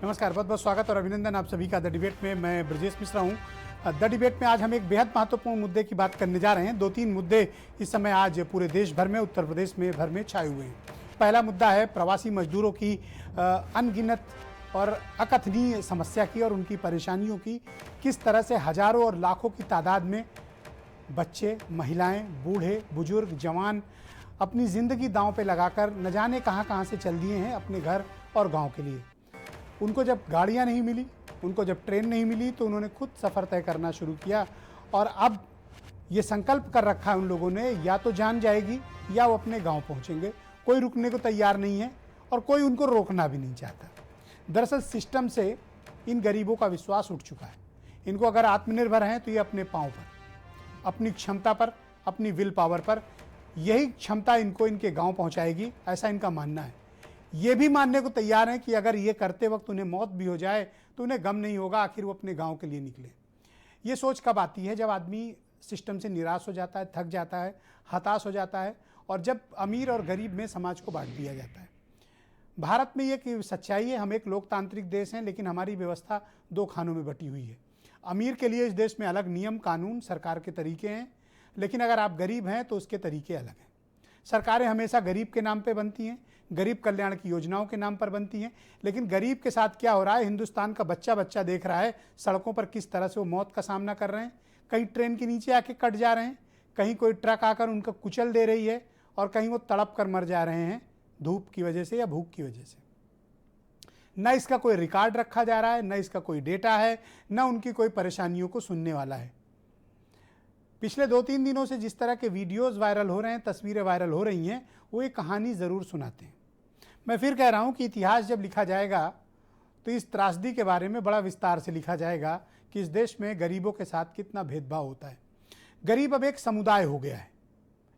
नमस्कार, बहुत बहुत स्वागत और अभिनंदन आप सभी का द डिबेट में। मैं ब्रजेश मिश्रा हूँ। द डिबेट में आज हम एक बेहद महत्वपूर्ण मुद्दे की बात करने जा रहे हैं। दो तीन मुद्दे इस समय आज पूरे देश भर में, उत्तर प्रदेश में भर में छाए हुए हैं। पहला मुद्दा है प्रवासी मजदूरों की अनगिनत और अकथनीय समस्या की और उनकी परेशानियों की। किस तरह से हजारों और लाखों की तादाद में बच्चे, महिलाएं, बूढ़े, बुजुर्ग, जवान अपनी ज़िंदगी दांव पे लगाकर न जाने कहां से चल दिए हैं अपने घर और गांव के लिए। उनको जब गाड़ियां नहीं मिली, उनको जब ट्रेन नहीं मिली, तो उन्होंने खुद सफ़र तय करना शुरू किया और अब ये संकल्प कर रखा है उन लोगों ने, या तो जान जाएगी या वो अपने गांव पहुंचेंगे। कोई रुकने को तैयार नहीं है और कोई उनको रोकना भी नहीं चाहता। दरअसल सिस्टम से इन गरीबों का विश्वास उठ चुका है। इनको अगर आत्मनिर्भर हैं तो ये अपने पाँव पर, अपनी क्षमता पर, अपनी विल पावर पर, यही क्षमता इनको इनके गांव पहुंचाएगी, ऐसा इनका मानना है। ये भी मानने को तैयार हैं कि अगर ये करते वक्त उन्हें मौत भी हो जाए तो उन्हें गम नहीं होगा, आखिर वो अपने गांव के लिए निकले। ये सोच कब आती है? जब आदमी सिस्टम से निराश हो जाता है, थक जाता है, हताश हो जाता है और जब अमीर और गरीब में समाज को बांट दिया जाता है। भारत में ये सच्चाई है, हम एक लोकतांत्रिक देश हैं, लेकिन हमारी व्यवस्था दो खानों में बटी हुई है। अमीर के लिए इस देश में अलग नियम कानून, सरकार के तरीके हैं, लेकिन अगर आप गरीब हैं तो उसके तरीके अलग हैं। सरकारें हमेशा गरीब के नाम पे बनती हैं, गरीब कल्याण की योजनाओं के नाम पर बनती हैं, लेकिन गरीब के साथ क्या हो रहा है? हिंदुस्तान का बच्चा बच्चा देख रहा है सड़कों पर किस तरह से वो मौत का सामना कर रहे हैं। कहीं ट्रेन के नीचे आके कट जा रहे हैं, कहीं कोई ट्रक आकर उनका कुचल दे रही है और कहीं वो तड़प कर मर जा रहे हैं धूप की वजह से या भूख की वजह से। न इसका कोई रिकॉर्ड रखा जा रहा है, न इसका कोई डेटा है, न उनकी कोई परेशानियों को सुनने वाला है। पिछले 2-3 दिनों से जिस तरह के वीडियोस वायरल हो रहे हैं, तस्वीरें वायरल हो रही हैं, वो एक कहानी ज़रूर सुनाते हैं। मैं फिर कह रहा हूं कि इतिहास जब लिखा जाएगा तो इस त्रासदी के बारे में बड़ा विस्तार से लिखा जाएगा कि इस देश में गरीबों के साथ कितना भेदभाव होता है। गरीब अब एक समुदाय हो गया है,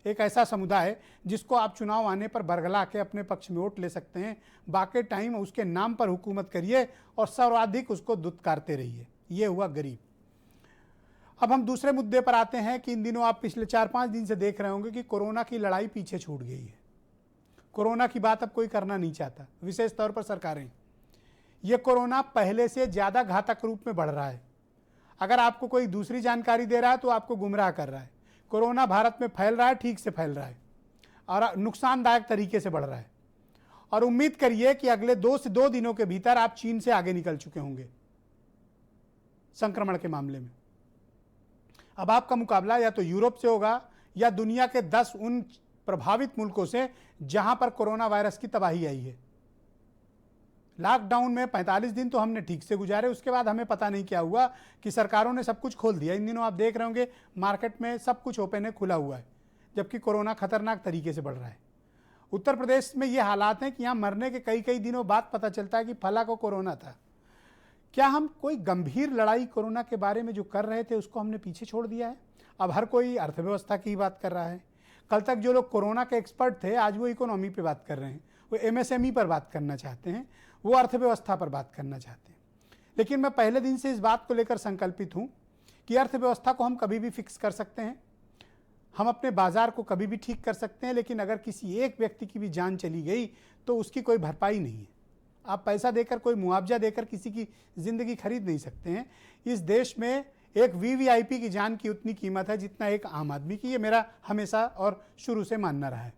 एक ऐसा समुदाय जिसको आप चुनाव आने पर बरगला के अपने पक्ष में वोट ले सकते हैं। बाकी टाइम उसके नाम पर हुकूमत करिए और सर्वाधिक उसको दुत्कारते रहिए। ये हुआ गरीब। अब हम दूसरे मुद्दे पर आते हैं कि इन दिनों आप पिछले 4-5 दिन से देख रहे होंगे कि कोरोना की लड़ाई पीछे छूट गई है। कोरोना की बात अब कोई करना नहीं चाहता, विशेष तौर पर सरकारें। ये कोरोना पहले से ज़्यादा घातक रूप में बढ़ रहा है। अगर आपको कोई दूसरी जानकारी दे रहा है तो आपको गुमराह कर रहा है। कोरोना भारत में फैल रहा है, ठीक से फैल रहा है और नुकसानदायक तरीके से बढ़ रहा है। और उम्मीद करिए कि अगले 2 से 2 दिनों के भीतर आप चीन से आगे निकल चुके होंगे संक्रमण के मामले में। अब आपका मुकाबला या तो यूरोप से होगा या दुनिया के 10 उन प्रभावित मुल्कों से जहां पर कोरोना वायरस की तबाही आई है। लॉकडाउन में 45 दिन तो हमने ठीक से गुजारे, उसके बाद हमें पता नहीं क्या हुआ कि सरकारों ने सब कुछ खोल दिया। इन दिनों आप देख रहे होंगे मार्केट में सब कुछ ओपन है, खुला हुआ है, जबकि कोरोना खतरनाक तरीके से बढ़ रहा है। उत्तर प्रदेश में ये हालात हैं कि यहाँ मरने के कई दिनों बाद पता चलता है कि फला को कोरोना था। क्या हम कोई गंभीर लड़ाई कोरोना के बारे में जो कर रहे थे उसको हमने पीछे छोड़ दिया है? अब हर कोई अर्थव्यवस्था की बात कर रहा है। कल तक जो लोग कोरोना के एक्सपर्ट थे, आज वो इकोनॉमी पे बात कर रहे हैं, वो एमएसएमई पर बात करना चाहते हैं, वो अर्थव्यवस्था पर बात करना चाहते हैं। लेकिन मैं पहले दिन से इस बात को लेकर संकल्पित हूँ कि अर्थव्यवस्था को हम कभी भी फिक्स कर सकते हैं, हम अपने बाजार को कभी भी ठीक कर सकते हैं, लेकिन अगर किसी एक व्यक्ति की भी जान चली गई तो उसकी कोई भरपाई नहीं है। आप पैसा देकर, कोई मुआवजा देकर किसी की ज़िंदगी खरीद नहीं सकते हैं। इस देश में एक वीवीआईपी की जान की उतनी कीमत है जितना एक आम आदमी की। ये मेरा हमेशा और शुरू से मानना रहा है।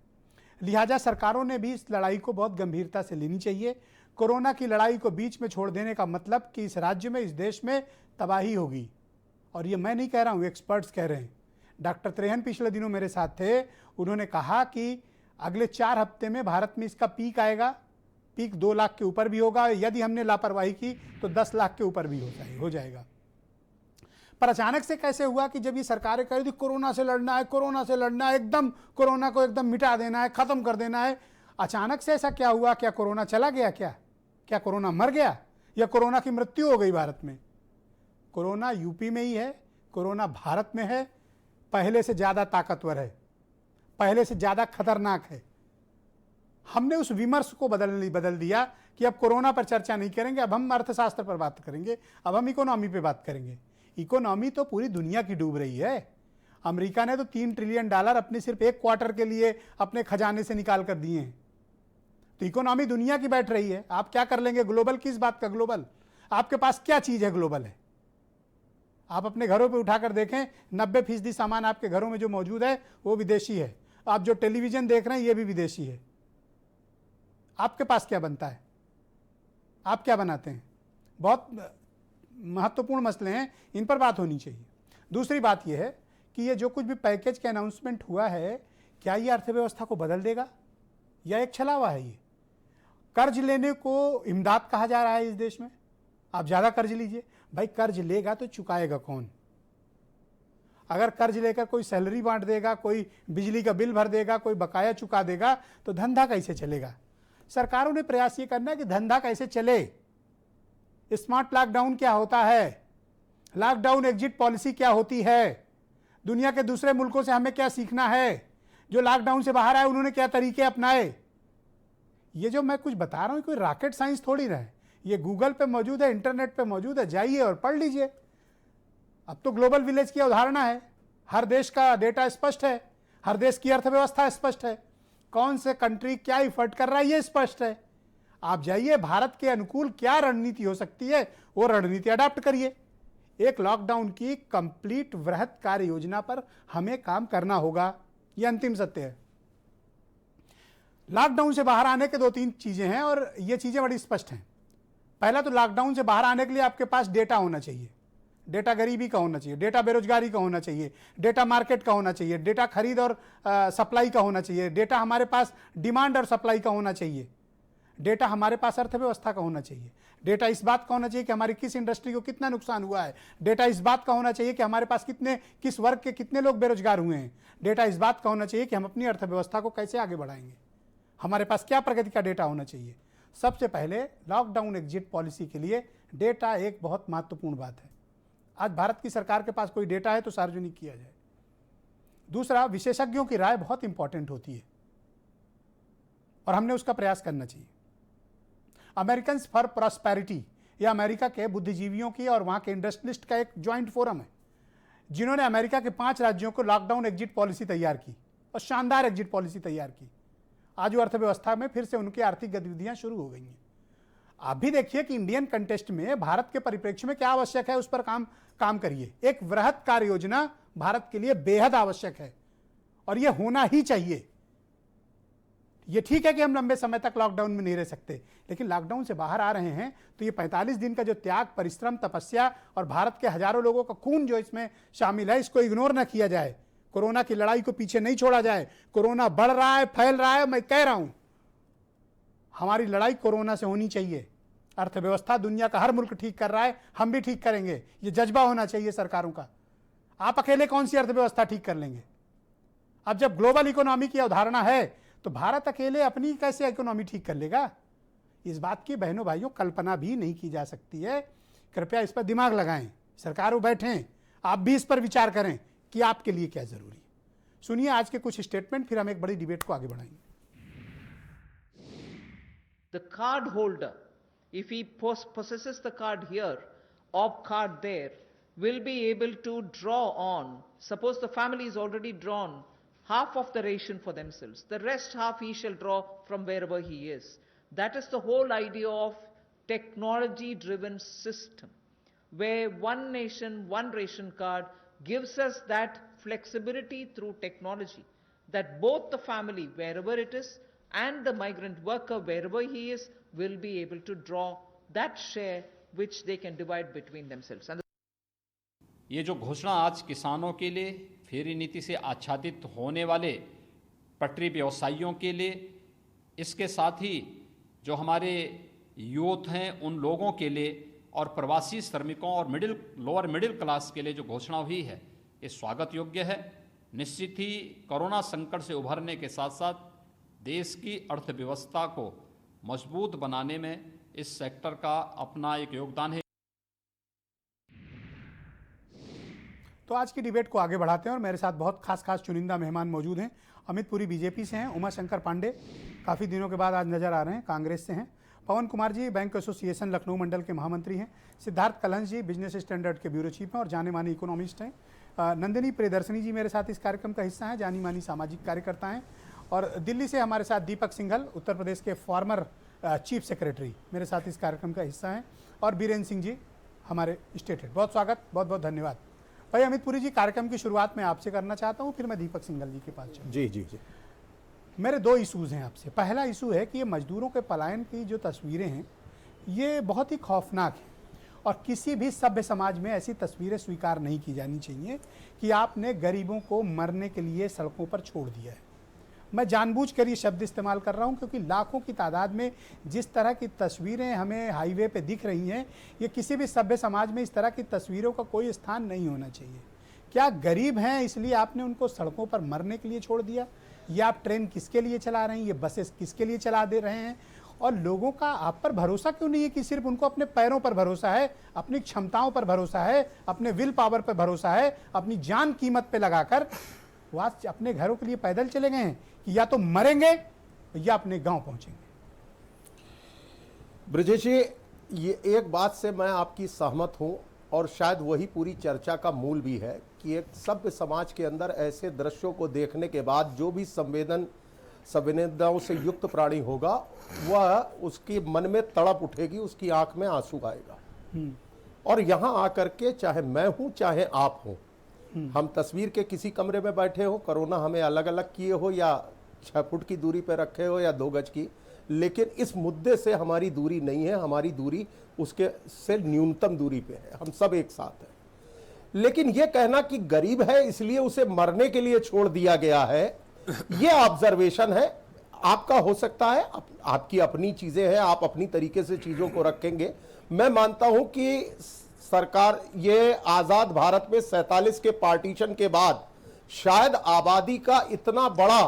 लिहाजा सरकारों ने भी इस लड़ाई को बहुत गंभीरता से लेनी चाहिए। कोरोना की लड़ाई को बीच में छोड़ देने का मतलब कि इस राज्य में, इस देश में तबाही होगी। और ये मैं नहीं कह रहा हूँ, एक्सपर्ट्स कह रहे हैं। डॉक्टर त्रेहन पिछले दिनों मेरे साथ थे, उन्होंने कहा कि अगले 4 हफ्ते में भारत में इसका पीक आएगा। पीक 2 लाख के ऊपर भी होगा, यदि हमने लापरवाही की तो 10 लाख के ऊपर भी हो जाएगा। पर अचानक से कैसे हुआ कि जब ये सरकारें कह रही थी कोरोना से लड़ना है, कोरोना से लड़ना है, एकदम कोरोना को एकदम मिटा देना है, खत्म कर देना है, अचानक से ऐसा क्या हुआ? क्या कोरोना चला गया? क्या कोरोना मर गया या कोरोना की मृत्यु हो गई भारत में? कोरोना यूपी में ही है, कोरोना भारत में है, पहले से ज्यादा ताकतवर है, पहले से ज्यादा खतरनाक है। हमने उस विमर्श को बदल दिया कि अब कोरोना पर चर्चा नहीं करेंगे, अब हम अर्थशास्त्र पर बात करेंगे, अब हम इकोनॉमी पे बात करेंगे। इकोनॉमी तो पूरी दुनिया की डूब रही है। अमेरिका ने तो $3 ट्रिलियन अपने सिर्फ 1 क्वार्टर के लिए अपने खजाने से निकाल कर दिए हैं। तो इकोनॉमी दुनिया की बैठ रही है, आप क्या कर लेंगे ग्लोबल? किस बात का ग्लोबल? आपके पास क्या चीज है ग्लोबल है? आप अपने घरों पे उठाकर देखें, 90% सामान आपके घरों में जो मौजूद है वो विदेशी है। आप जो टेलीविजन देख रहे हैं ये भी विदेशी है। आपके पास क्या बनता है? आप क्या बनाते हैं? बहुत महत्वपूर्ण मसले हैं, इन पर बात होनी चाहिए। दूसरी बात यह है कि ये जो कुछ भी पैकेज के अनाउंसमेंट हुआ है, क्या ये अर्थव्यवस्था को बदल देगा या एक छलावा है? ये कर्ज लेने को इमदाद कहा जा रहा है इस देश में, आप ज्यादा कर्ज लीजिए। भाई कर्ज लेगा तो चुकाएगा कौन? अगर कर्ज लेकर कोई सैलरी बांट देगा, कोई बिजली का बिल भर देगा, कोई बकाया चुका देगा, तो धंधा कैसे चलेगा? सरकारों ने प्रयास ये करना है कि धंधा कैसे चले। स्मार्ट लॉकडाउन क्या होता है, लॉकडाउन एग्जिट पॉलिसी क्या होती है, दुनिया के दूसरे मुल्कों से हमें क्या सीखना है, जो लॉकडाउन से बाहर आए उन्होंने क्या तरीके अपनाए। ये जो मैं कुछ बता रहा हूं कोई रॉकेट साइंस थोड़ी ना है, ये गूगल पे मौजूद है, इंटरनेट पे मौजूद है, जाइए और पढ़ लीजिए। अब तो ग्लोबल विलेज की अवधारणा है, हर देश का डेटा स्पष्ट है, हर देश की अर्थव्यवस्था स्पष्ट है, कौन से कंट्री क्या इफर्ट कर रहा है ये स्पष्ट है। आप जाइए, भारत के अनुकूल क्या रणनीति हो सकती है वो रणनीति अडॉप्ट करिए। एक लॉकडाउन की कंप्लीट वृहद कार्य योजना पर हमें काम करना होगा, यह अंतिम सत्य है। लॉकडाउन से बाहर आने के 2-3 चीजें हैं और ये चीजें बड़ी स्पष्ट हैं। पहला तो लॉकडाउन से बाहर आने के लिए आपके पास डेटा होना चाहिए, डेटा गरीबी का होना चाहिए, डेटा बेरोजगारी का होना चाहिए, डेटा मार्केट का होना चाहिए, डेटा खरीद और सप्लाई का होना चाहिए, डेटा हमारे पास डिमांड और सप्लाई का होना चाहिए, डेटा हमारे पास अर्थव्यवस्था का होना चाहिए, डेटा इस बात का होना चाहिए कि हमारी किस इंडस्ट्री को कितना नुकसान हुआ है, डेटा इस बात का होना चाहिए कि हमारे पास किस वर्ग के कितने लोग बेरोजगार हुए हैं, डेटा इस बात का होना चाहिए कि हम अपनी अर्थव्यवस्था को कैसे आगे बढ़ाएंगे, हमारे पास क्या प्रगति का डेटा होना चाहिए। सबसे पहले लॉकडाउन एग्जिट पॉलिसी के लिए डेटा एक बहुत महत्वपूर्ण बात है। आज भारत की सरकार के पास कोई डेटा है तो सार्वजनिक किया जाए। दूसरा, विशेषज्ञों की राय बहुत इंपॉर्टेंट होती है और हमने उसका प्रयास करना चाहिए। अमेरिकन्स फॉर प्रॉस्पेरिटी या अमेरिका के बुद्धिजीवियों की और वहां के इंडस्ट्रियलिस्ट का एक ज्वाइंट फोरम है, जिन्होंने अमेरिका के 5 राज्यों को लॉकडाउन एग्जिट पॉलिसी तैयार की और शानदार एग्जिट पॉलिसी तैयार की। आज वो अर्थव्यवस्था में फिर से उनकी आर्थिक गतिविधियां शुरू हो गई हैं। आप भी देखिए कि इंडियन कंटेस्ट में भारत के परिप्रेक्ष्य में क्या आवश्यक है, उस पर काम करिए। एक वृहद कार्य योजना भारत के लिए बेहद आवश्यक है और यह होना ही चाहिए। ये ठीक है कि हम लंबे समय तक लॉकडाउन में नहीं रह सकते, लेकिन लॉकडाउन से बाहर आ रहे हैं तो ये 45 दिन का जो त्याग, परिश्रम, तपस्या और भारत के हजारों लोगों का खून जो इसमें शामिल है, इसको इग्नोर ना किया जाए। कोरोना की लड़ाई को पीछे नहीं छोड़ा जाए। कोरोना बढ़ रहा है, फैल रहा है, मैं कह रहा हूं हमारी लड़ाई कोरोना से होनी चाहिए। अर्थव्यवस्था दुनिया का हर मुल्क ठीक कर रहा है, हम भी ठीक करेंगे, ये जज्बा होना चाहिए सरकारों का। आप अकेले कौन सी अर्थव्यवस्था ठीक कर लेंगे? अब जब ग्लोबल इकोनॉमी की अवधारणा है तो भारत अकेले अपनी कैसे इकोनॉमी ठीक कर लेगा? इस बात की बहनों भाइयों कल्पना भी नहीं की जा सकती है। कृपया इस पर दिमाग लगाएं, सरकारों बैठें, आप भी इस पर विचार करें कि आपके लिए क्या जरूरी है। सुनिए आज के कुछ स्टेटमेंट, फिर हम एक बड़ी डिबेट को आगे बढ़ाएंगे। The card holder, if he possesses the card here, OP card there, will be able to draw on. Suppose the family is already drawn half of the ration for themselves. The rest half he shall draw from wherever he is. That is the whole idea of technology-driven system, where one nation, one ration card gives us that flexibility through technology, that both the family, wherever it is, and the migrant worker, wherever he is, will be able to draw that share which they can divide between themselves. And ये जो घोषणा आज किसानों के लिए, फेरी नीति से आच्छादित होने वाले पटरी व्यवसायियों के लिए, इसके साथ ही जो हमारे यूथ हैं उन लोगों के लिए और प्रवासी श्रमिकों और लोअर मिडिल क्लास के लिए जो घोषणा हुई है, ये स्वागत योग्य है। निश्चित ही कोरोना संकट से उभरने के साथ साथ देश की अर्थव्यवस्था को मजबूत बनाने में इस सेक्टर का अपना एक योगदान है। तो आज की डिबेट को आगे बढ़ाते हैं और मेरे साथ बहुत खास चुनिंदा मेहमान मौजूद हैं। अमित पुरी बीजेपी से हैं, उमा शंकर पांडे काफ़ी दिनों के बाद आज नजर आ रहे हैं, कांग्रेस से हैं, पवन कुमार जी बैंक एसोसिएशन लखनऊ मंडल के महामंत्री हैं, सिद्धार्थ कलहंस जी बिजनेस स्टैंडर्ड के ब्यूरो चीफ हैं और जाने मानी इकोनॉमिस्ट हैं, नंदिनी प्रियदर्शनी जी मेरे साथ इस कार्यक्रम का हिस्सा हैं, जानी मानी सामाजिक कार्यकर्ता हैं, और दिल्ली से हमारे साथ दीपक सिंघल, उत्तर प्रदेश के फॉर्मर चीफ सेक्रेटरी, मेरे साथ इस कार्यक्रम का हिस्सा हैं, और बीरेन्द्र सिंह जी हमारे स्टेट हेड। बहुत स्वागत, बहुत बहुत धन्यवाद। भाई अमित पुरी जी, कार्यक्रम की शुरुआत मैं आपसे करना चाहता हूँ, फिर मैं दीपक सिंघल जी के पास चलूँ। जी जी जी। मेरे दो इशूज़ हैं आपसे। पहला इशू है कि ये मजदूरों के पलायन की जो तस्वीरें हैं ये बहुत ही खौफनाक हैं, और किसी भी सभ्य समाज में ऐसी तस्वीरें स्वीकार नहीं की जानी चाहिए कि आपने गरीबों को मरने के लिए सड़कों पर छोड़ दिया है। मैं जानबूझकर ये शब्द इस्तेमाल कर रहा हूँ क्योंकि लाखों की तादाद में जिस तरह की तस्वीरें हमें हाईवे पे दिख रही हैं, ये किसी भी सभ्य समाज में इस तरह की तस्वीरों का कोई स्थान नहीं होना चाहिए। क्या गरीब हैं इसलिए आपने उनको सड़कों पर मरने के लिए छोड़ दिया, या आप ट्रेन किसके लिए चला रहे हैं, ये बसेस किसके लिए चला दे रहे हैं, और लोगों का आप पर भरोसा क्यों नहीं है कि सिर्फ उनको अपने पैरों पर भरोसा है, अपनी क्षमताओं पर भरोसा है, अपने विल पावर पर भरोसा है, अपनी जान कीमत पे लगाकर वो आज अपने घरों के लिए पैदल चले गए हैं कि या तो मरेंगे या अपने गांव पहुंचेंगे। ब्रजेश जी, ये एक बात से मैं आपकी सहमत हूं, और शायद वही पूरी चर्चा का मूल भी है कि एक सभ्य समाज के अंदर ऐसे दृश्यों को देखने के बाद जो भी संवेदनाओं से युक्त प्राणी होगा वह उसके मन में तड़प उठेगी, उसकी आंख में आंसू आएगा। और यहां आकर के चाहे मैं हूं चाहे आप हो, हम तस्वीर के किसी कमरे में बैठे हो, कोरोना हमें अलग अलग किए हो या 6 फुट की दूरी पर रखे हो या 2 गज की, लेकिन इस मुद्दे से हमारी दूरी नहीं है, हमारी दूरी उसके से न्यूनतम दूरी पे है, हम सब एक साथ हैं। लेकिन यह कहना कि गरीब है इसलिए उसे मरने के लिए छोड़ दिया गया है, यह ऑब्जर्वेशन है आपका, हो सकता है आपकी अपनी चीजें हैं, आप अपनी तरीके से चीजों को रखेंगे। मैं मानता हूं कि सरकार ये आजाद भारत में 47 के पार्टीशन के बाद शायद आबादी का इतना बड़ा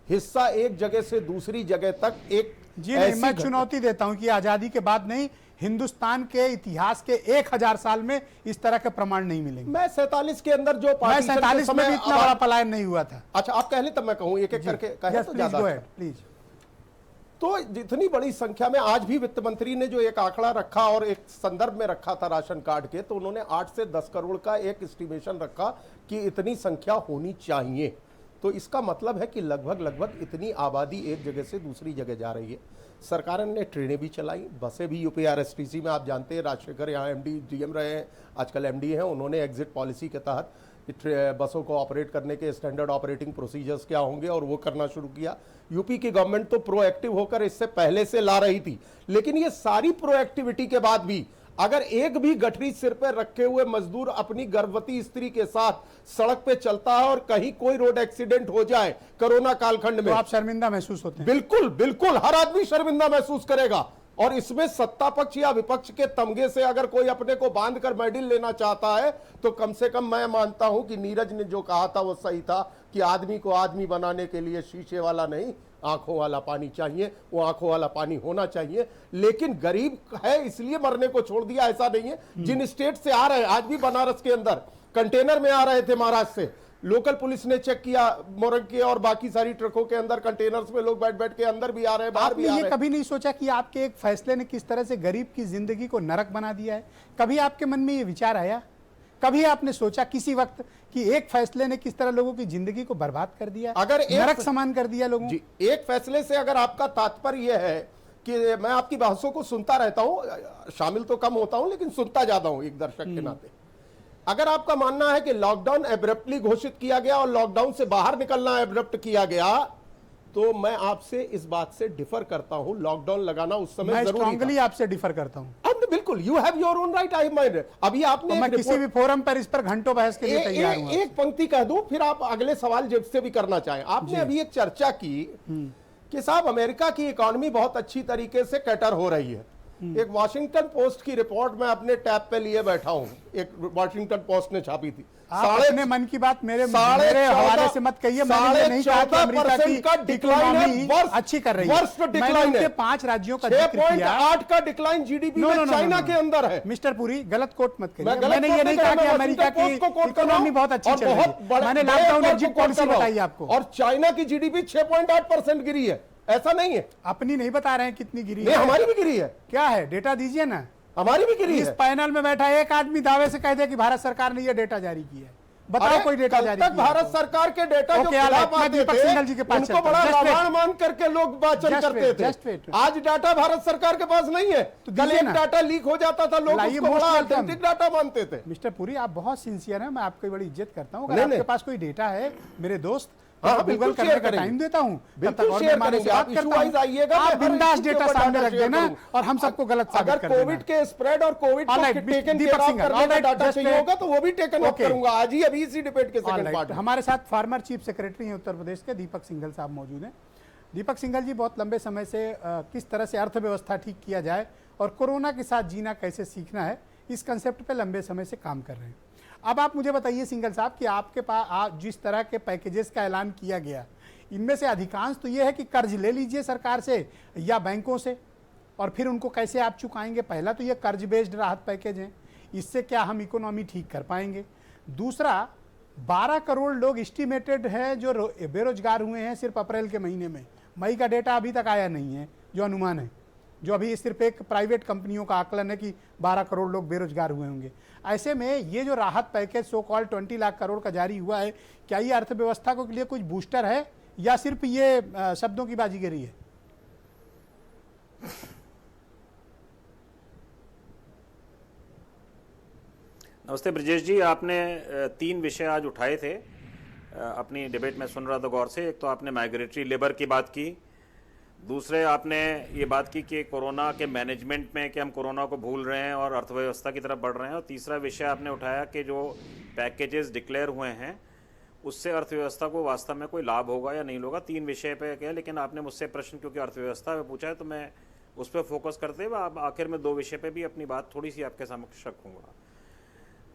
हिस्सा एक जगह से दूसरी जगह तक एक जी नहीं, मैं चुनौती देता हूं कि आजादी के बाद नहीं, हिंदुस्तान के इतिहास के 1000 साल में इस तरह के प्रमाण नहीं मिलेंगे। मैं 47 के अंदर जो मैं पार्टीशन 47 में भी इतना बड़ा पलायन नहीं हुआ था। अच्छा आप कह ले तब मैं कहूं, एक एक करके कहे तो ज्यादा प्लीज। तो जितनी बड़ी संख्या में आज भी वित्त मंत्री ने जो एक आंकड़ा रखा और एक संदर्भ में रखा था राशन कार्ड के, तो उन्होंने 8 से 10 करोड़ का एक एस्टिमेशन रखा कि इतनी संख्या होनी चाहिए। तो इसका मतलब है कि लगभग इतनी आबादी एक जगह से दूसरी जगह जा रही है। सरकार ने ट्रेनें भी चलाई, बसें भी, यूपीआरएसटीसी में आप जानते हैं राजशेखर यहाँ एमडी डीएम रहे हैं, आजकल एमडी हैं, उन्होंने एग्जिट पॉलिसी के तहत बसों को ऑपरेट करने के स्टैंडर्ड ऑपरेटिंग प्रोसीजर्स क्या होंगे और वो करना शुरू किया। यूपी की गवर्नमेंट तो प्रोएक्टिव होकर इससे पहले से ला रही थी, लेकिन ये सारी प्रोएक्टिविटी के बाद भी अगर एक भी गठरी सिर पर रखे हुए मजदूर अपनी गर्भवती स्त्री के साथ सड़क पे चलता है और कहीं कोई रोड एक्सीडेंट हो जाए कोरोना कालखंड में, तो आप शर्मिंदा महसूस होते हैं? बिल्कुल बिल्कुल, हर आदमी शर्मिंदा महसूस करेगा। और इसमें सत्ता पक्ष या विपक्ष के तमगे से अगर कोई अपने को बांधकर मेडल लेना चाहता है तो कम से कम मैं मानता हूं कि नीरज ने जो कहा था वो सही था कि आदमी को आदमी बनाने के लिए शीशे वाला नहीं, आंखों वाला पानी चाहिए, वो आंखों वाला पानी होना चाहिए। लेकिन गरीब है इसलिए मरने को छोड़ दिया ऐसा नहीं है। जिन स्टेट से आ रहे हैं, आज भी बनारस के अंदर कंटेनर में आ रहे थे महाराष्ट्र से, लोकल पुलिस ने चेक किया, मोरंग के और बाकी सारी ट्रकों के अंदर कंटेनर्स में लोग बैठ बैठ के अंदर भी आ रहे हैं, बाहर भी आ रहे हैं। आपने ये कभी नहीं सोचा कि आपके एक फैसले ने किस तरह से गरीब की जिंदगी को नरक बना दिया है? कभी आपके मन में ये विचार आया? कभी आपने सोचा किसी वक्त कि एक फैसले ने किस तरह लोगों की जिंदगी को बर्बाद कर दिया, अगर नरक समान कर दिया लोगों? जी, एक फैसले से अगर आपका तात्पर्य यह है कि मैं आपकी बहसों को सुनता रहता हूं, शामिल तो कम होता हूं लेकिन सुनता ज्यादा हूं एक दर्शक के नाते। अगर आपका मानना है कि लॉकडाउन एब्रप्टली घोषित किया गया और लॉकडाउन से बाहर निकलना एब्रप्ट किया गया, तो मैं आपसे इस बात से डिफर करता हूं। लॉकडाउन लगाना उस समय मैं जरूरी स्ट्रांगली आपसे डिफर करता हूं। बिल्कुल, you have your own right, I mind. अभी आपने तो मैं किसी भी फोरम पर इस पर घंटों बहस के लिए तैयार हूं। एक पंक्ति कह दूं, फिर आप अगले सवाल जिससे भी करना चाहें। आपने अभी एक चर्चा की कि साहब अमेरिका की इकोनॉमी बहुत अच्छी तरीके से कैटर हो रही है। एक वॉशिंगटन पोस्ट की रिपोर्ट मैं अपने टैब पे लिए बैठा हूं, एक वॉशिंगटन पोस्ट ने छापी थी। आप अपने मन की बात मेरे हवाले से मत कहिए। मैंने नहीं कहा कि अमेरिका की इकोनॉमी अच्छी कर रही है। मैंने उनके 5 राज्यों का जिक्र किया। 6.8 का डिक्लाइन जीडीपी में चाइना के अंदर है। मिस्टर पुरी, गलत कोट मत करिए। मैंने ये नहीं कहा कि अमेरिका की इकोनॉमी बहुत अच्छी चल रही है। मैंने लॉकडाउन एग्जिट पॉलिसी बताई आपको। और चाइना की जीडीपी 6.8% गिरी है, ऐसा नहीं है। अपनी नहीं बता रहे हैं कितनी गिरी है। हमारी भी गिरी है। क्या है डेटा दीजिए ना। हमारी भी गिरी है। इस पैनल में बैठा एक आदमी दावे से कह दे कि भारत सरकार ने यह डेटा जारी किया है, बताओ अरे, कोई डेटा कल जारी तक किया भारत तो। सरकार के डेटा जो ओके, all right, खिलाफ मैं आते दीपक थे, सिंघल जी के पास उनको चलता हूं। बड़ा Just wait. रामायण मान करके लोग वाचन Just करते wait, थे। just wait. आज डाटा भारत सरकार के पास नहीं है। तो कल दीजिए एक ना। डाटा लीक हो जाता था, लोग लाइए, उसको most बड़ा welcome. ऑथेंटिक डाटा मानते थे। मिस्टर पुरी, आप बहुत सिंसियर हैं, मैं आपकी बड़ी इज्जत करता हूं। अगर नहीं, आपके नहीं। पास कोई डेटा है मेरे दोस्त, तो हाँ, मैं बिल्कुल गूगल करने शेयर का करेंगे। टाइम देता हूं, तब बिल्कुल तक और शेयर मेहमानों से करेंगे। बात आप करता issue wise हूं। आइएगा, आप मैं हर बिंदास issue के डेटा ऊपर सामने डाटा रख शेयर देना करूंगा। और हम सबको गलत साबित अगर कर देना। कोविड के स्प्रेड और कोविड All को right, taken Deepak care of Singhal, करने all का right, डाटा just चाहिए wait. होगा तो वो भी टेकन ऑफ Okay. करूंगा आज ही, अभी इसी डिबेट के All सेकंड right, पार्ट में। हमारे साथ फार्मर चीफ सेक्रेटरी हैं उत्तर प्रदेश के दीपक सिंघल साहब मौजूद हैं। दीपक सिंघल जी, बहुत लंबे समय से किस तरह से अर्थव्यवस्था ठीक किया जाए और कोरोना के साथ जीना कैसे सीखना है, इस कंसेप्ट पे लंबे समय से काम कर रहे हैं। अब आप मुझे बताइए सिंघल साहब कि आपके पास जिस तरह के पैकेजेस का ऐलान किया गया, इनमें से अधिकांश तो ये है कि कर्ज ले लीजिए सरकार से या बैंकों से और फिर उनको कैसे आप चुकाएंगे। पहला तो ये कर्ज बेस्ड राहत पैकेज है, इससे क्या हम इकोनॉमी ठीक कर पाएंगे। दूसरा, 12 करोड़ लोग एस्टिमेटेड है जो बेरोजगार हुए हैं सिर्फ अप्रैल के महीने में। मई का डेटा अभी तक आया नहीं है, जो अनुमान है, जो अभी सिर्फ एक प्राइवेट कंपनियों का आकलन है कि 12 करोड़ लोग बेरोजगार हुए होंगे। ऐसे में ये जो राहत package so call 20 lakh crore का जारी हुआ है, क्या ये अर्थव्यवस्था के लिए कुछ बूस्टर है या सिर्फ ये शब्दों की बाजीगरी है? नमस्ते ब्रजेश जी, आपने 3 विषय आज उठाए थे अपनी डिबेट में, सुन रहा था गौर से। एक तो आपने माइग्रेटरी लेबर की बात की, दूसरे आपने ये बात की कि कोरोना के मैनेजमेंट में कि हम कोरोना को भूल रहे हैं और अर्थव्यवस्था की तरफ बढ़ रहे हैं, और तीसरा विषय आपने उठाया कि जो पैकेजेस डिक्लेयर हुए हैं उससे अर्थव्यवस्था को वास्तव में कोई लाभ होगा या नहीं होगा। 3 विषय पे क्या, लेकिन आपने मुझसे प्रश्न क्योंकि अर्थव्यवस्था पे पूछा है तो मैं उस पर फोकस करते हुए आप आखिर में 2 विषय पे भी अपनी बात थोड़ी सी आपके समक्ष रखूँगा।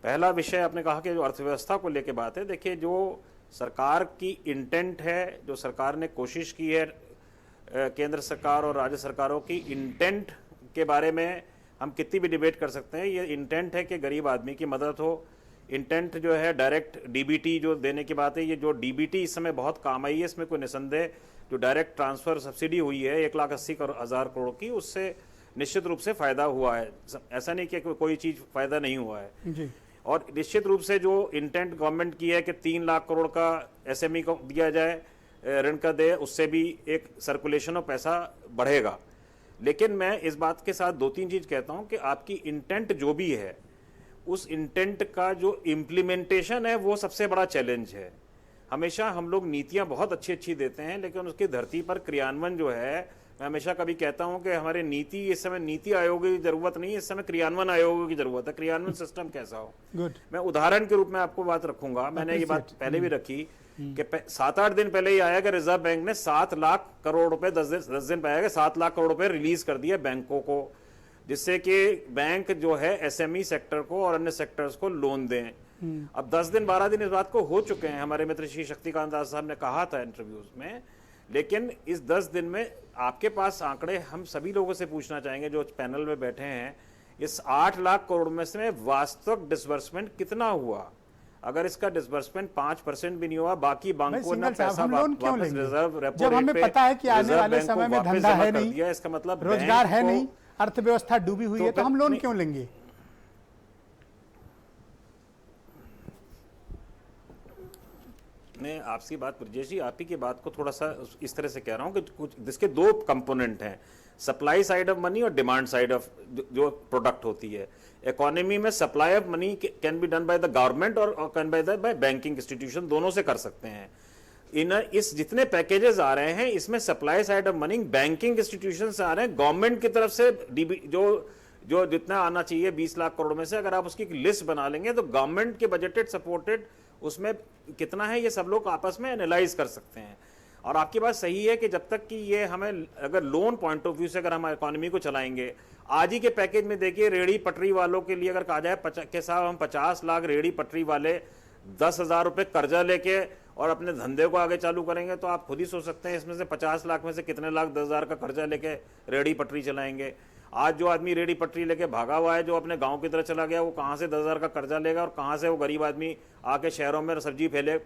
पहला विषय आपने कहा कि जो अर्थव्यवस्था को लेके बात है, देखिए जो सरकार की इंटेंट है, जो सरकार ने कोशिश की है, केंद्र सरकार और राज्य सरकारों की इंटेंट के बारे में हम कितनी भी डिबेट कर सकते हैं। ये इंटेंट है कि गरीब आदमी की मदद हो। इंटेंट जो है डायरेक्ट डीबीटी जो देने की बात है, ये जो डीबीटी इस समय बहुत काम आई है, इसमें कोई निसंदेह जो डायरेक्ट ट्रांसफ़र सब्सिडी हुई है 1,80,000 करोड़ की, उससे निश्चित रूप से फ़ायदा हुआ है। ऐसा नहीं कि कोई चीज़ फ़ायदा नहीं हुआ है जी। और निश्चित रूप से जो इंटेंट गवर्नमेंट की है कि 3 लाख करोड़ का एसएमई को दिया जाए, ऋण का दे, उससे भी एक सर्कुलेशन ऑफ पैसा बढ़ेगा। लेकिन मैं इस बात के साथ 2-3 चीज़ कहता हूं कि आपकी इंटेंट जो भी है, उस इंटेंट का जो इम्प्लीमेंटेशन है वो सबसे बड़ा चैलेंज है। हमेशा हम लोग नीतियां बहुत अच्छी अच्छी देते हैं, लेकिन उसकी धरती पर क्रियान्वयन जो है, मैं हमेशा कभी कहता हूं कि हमारे नीति इस समय नीति आयोग की जरूरत नहीं है, इस समय क्रियान्वयन आयोग की जरूरत है। क्रियान्वयन सिस्टम कैसा हो, गुड। मैं उदाहरण के रूप में आपको बात रखूंगा। मैंने ये बात पहले भी रखी कि 7-8 दिन पहले ही आया कि रिजर्व बैंक ने 7 लाख करोड़ रुपए 10 दिन पे आया कि 7 लाख करोड़ रुपए रिलीज कर दिए बैंकों को, जिससे कि बैंक जो है एसएमई सेक्टर को और अन्य सेक्टर्स को लोन दें। अब 10 दिन 12 दिन इस बात को हो चुके हैं, हमारे मित्र श्री शक्तिकांत दास साहब ने कहा था इंटरव्यूज में। लेकिन इस 10 दिन में आपके पास आंकड़े हम सभी लोगों से पूछना चाहेंगे जो पैनल में बैठे हैं, इस 8 लाख करोड़ में से वास्तविक डिसबर्समेंट कितना हुआ? अगर इसका डिसबर्समेंट 5% भी नहीं हुआ, बाकी बैंकों ने पैसा वापस रिजर्व रेपो जब हमें पता है कि आने वाले समय में धंधा है नहीं, इसका मतलब रोजगार है नहीं, अर्थव्यवस्था डूबी हुई है, तो हम लोन क्यों लेंगे? मैं आपसी बात ब्रजेश जी, आप ही की बात को थोड़ा सा इस तरह से कह रहा हूं कि कुछ जिसके 2 कंपोनेंट हैं, सप्लाई साइड ऑफ मनी और डिमांड साइड ऑफ जो प्रोडक्ट होती है। इकोनॉमी में supply of money can be done by the government और कैन बाय बैंकिंग इंस्टीट्यूशन, दोनों से कर सकते हैं। इस जितने पैकेजेस आ रहे हैं इसमें supply side of money banking institution से आ रहे हैं, गवर्नमेंट की तरफ से जो जितना आना चाहिए 20 लाख करोड़ में से, अगर आप उसकी लिस्ट बना लेंगे तो गवर्नमेंट के बजटेड सपोर्टेड उसमें कितना है ये सब लोग आपस में एनालाइज कर सकते हैं। और आपकी बात सही है कि जब तक कि ये हमें अगर लोन पॉइंट ऑफ व्यू से अगर हम इकोनॉमी को चलाएंगे, आज ही के पैकेज में देखिए रेहड़ी पटरी वालों के लिए अगर कहा जाए कि साहब हम 50 लाख रेहड़ी पटरी वाले 10,000 रुपये कर्जा लेके और अपने धंधे को आगे चालू करेंगे, तो आप खुद ही सोच सकते हैं इसमें से 50 लाख में से कितने लाख 10,000 का कर्जा लेके रेहड़ी पटरी चलाएंगे। आज जो आदमी रेहड़ी पटरी लेके भागा हुआ है, जो अपने गांव की तरफ चला गया, वो कहाँ से 10,000 का कर्जा लेगा और कहाँ से वो गरीब आदमी आके शहरों में सब्जी फैले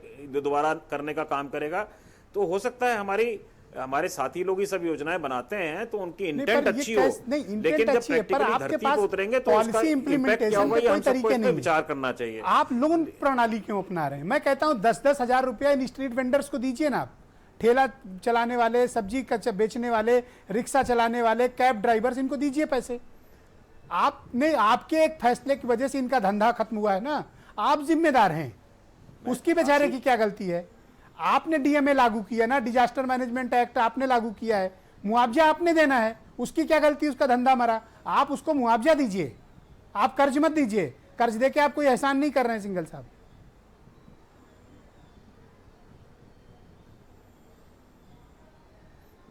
दोबारा करने का काम करेगा? तो हो सकता है हमारी हमारे साथी लोग ही सब योजनाएं बनाते हैं तो उनकी नहीं, इंटेंट पर ये अच्छी हो, नहीं, intent लेकिन जब अच्छी है, पर प्रैक्टिकली आपके धरती पास पे उतरेंगे तो उसका policy इम्पैक्ट क्या implementation होगा पे ये हम कोई तरीके सबको इस पे नहीं है। विचार करना चाहिए। आप लोन प्रणाली क्यों अपना रहे हैं? मैं कहता हूं 10-10 हजार रुपया इन स्ट्रीट वेंडर्स को दीजिए ना। आप ठेला चलाने वाले, सब्जी का बेचने वाले, रिक्शा चलाने वाले, कैब ड्राइवर्स, इनको दीजिए पैसे। आपने, आपके एक फैसले की वजह से इनका धंधा खत्म हुआ है ना, आप जिम्मेदार हैं। उसकी बेचारे की क्या गलती है? आपने डीएमए लागू किया ना, डिजास्टर मैनेजमेंट एक्ट आपने लागू किया है, मुआवजा आपने देना है। उसकी क्या गलती? उसका धंधा मरा, आप उसको मुआवजा दीजिए। आप कर्ज मत दीजिए, कर्ज देके आप कोई एहसान नहीं कर रहे हैं सिंघल साहब।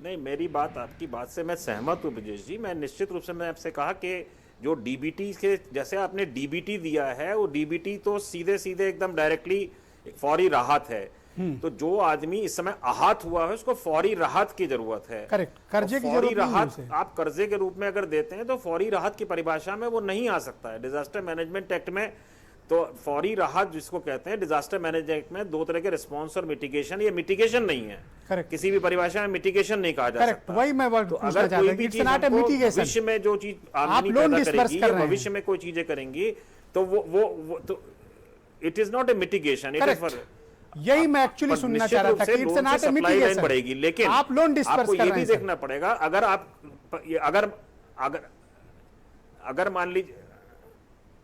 नहीं, मेरी बात, आपकी बात से मैं सहमत हूँ ब्रजेश जी। मैं निश्चित रूप से मैं आपसे कहा कि जो डीबीटी के, जैसे आपने डीबीटी दिया है, वो डीबीटी तो सीधे सीधे एकदम डायरेक्टली फौरी राहत है। तो जो आदमी इस समय आहत हुआ है उसको फौरी राहत की जरूरत है। करेक्ट, कर्जे की फौरी जरूरत नहीं है राहत उसे। आप कर्जे के रूप में अगर देते हैं तो फौरी राहत की परिभाषा में वो नहीं आ सकता है। डिजास्टर मैनेजमेंट एक्ट में तो फौरी राहत जिसको कहते हैं, डिजास्टर मैनेजमेंट एक्ट में दो तरह के रिस्पॉन्स और मिटिगेशन, ये मिटिगेशन नहीं है। करेक्ट, किसी भी परिभाषा में मिटिगेशन नहीं कहा जा करेक्ट, सकता। वही मैं तो पूछना अगर चाहता कोई था भी कि चीज it's not a हमको mitigation। भविष्य में जो चीज आप आमदनी लोन पैदा disperse करेगी कर या रहे हैं। भविष्य में कोई चीजें करेंगी तो वो तो it is not a mitigation, it is for, यही मैं एक्चुअली सुनना चाह रहा था कि इट्स नॉट ए मिटिगेशन बढ़ेगी। लेकिन आप लोन डिस्पर्स आपको कर ये रहे भी हैं सर। देखना पड़ेगा, अगर आप अगर मान लीजिए,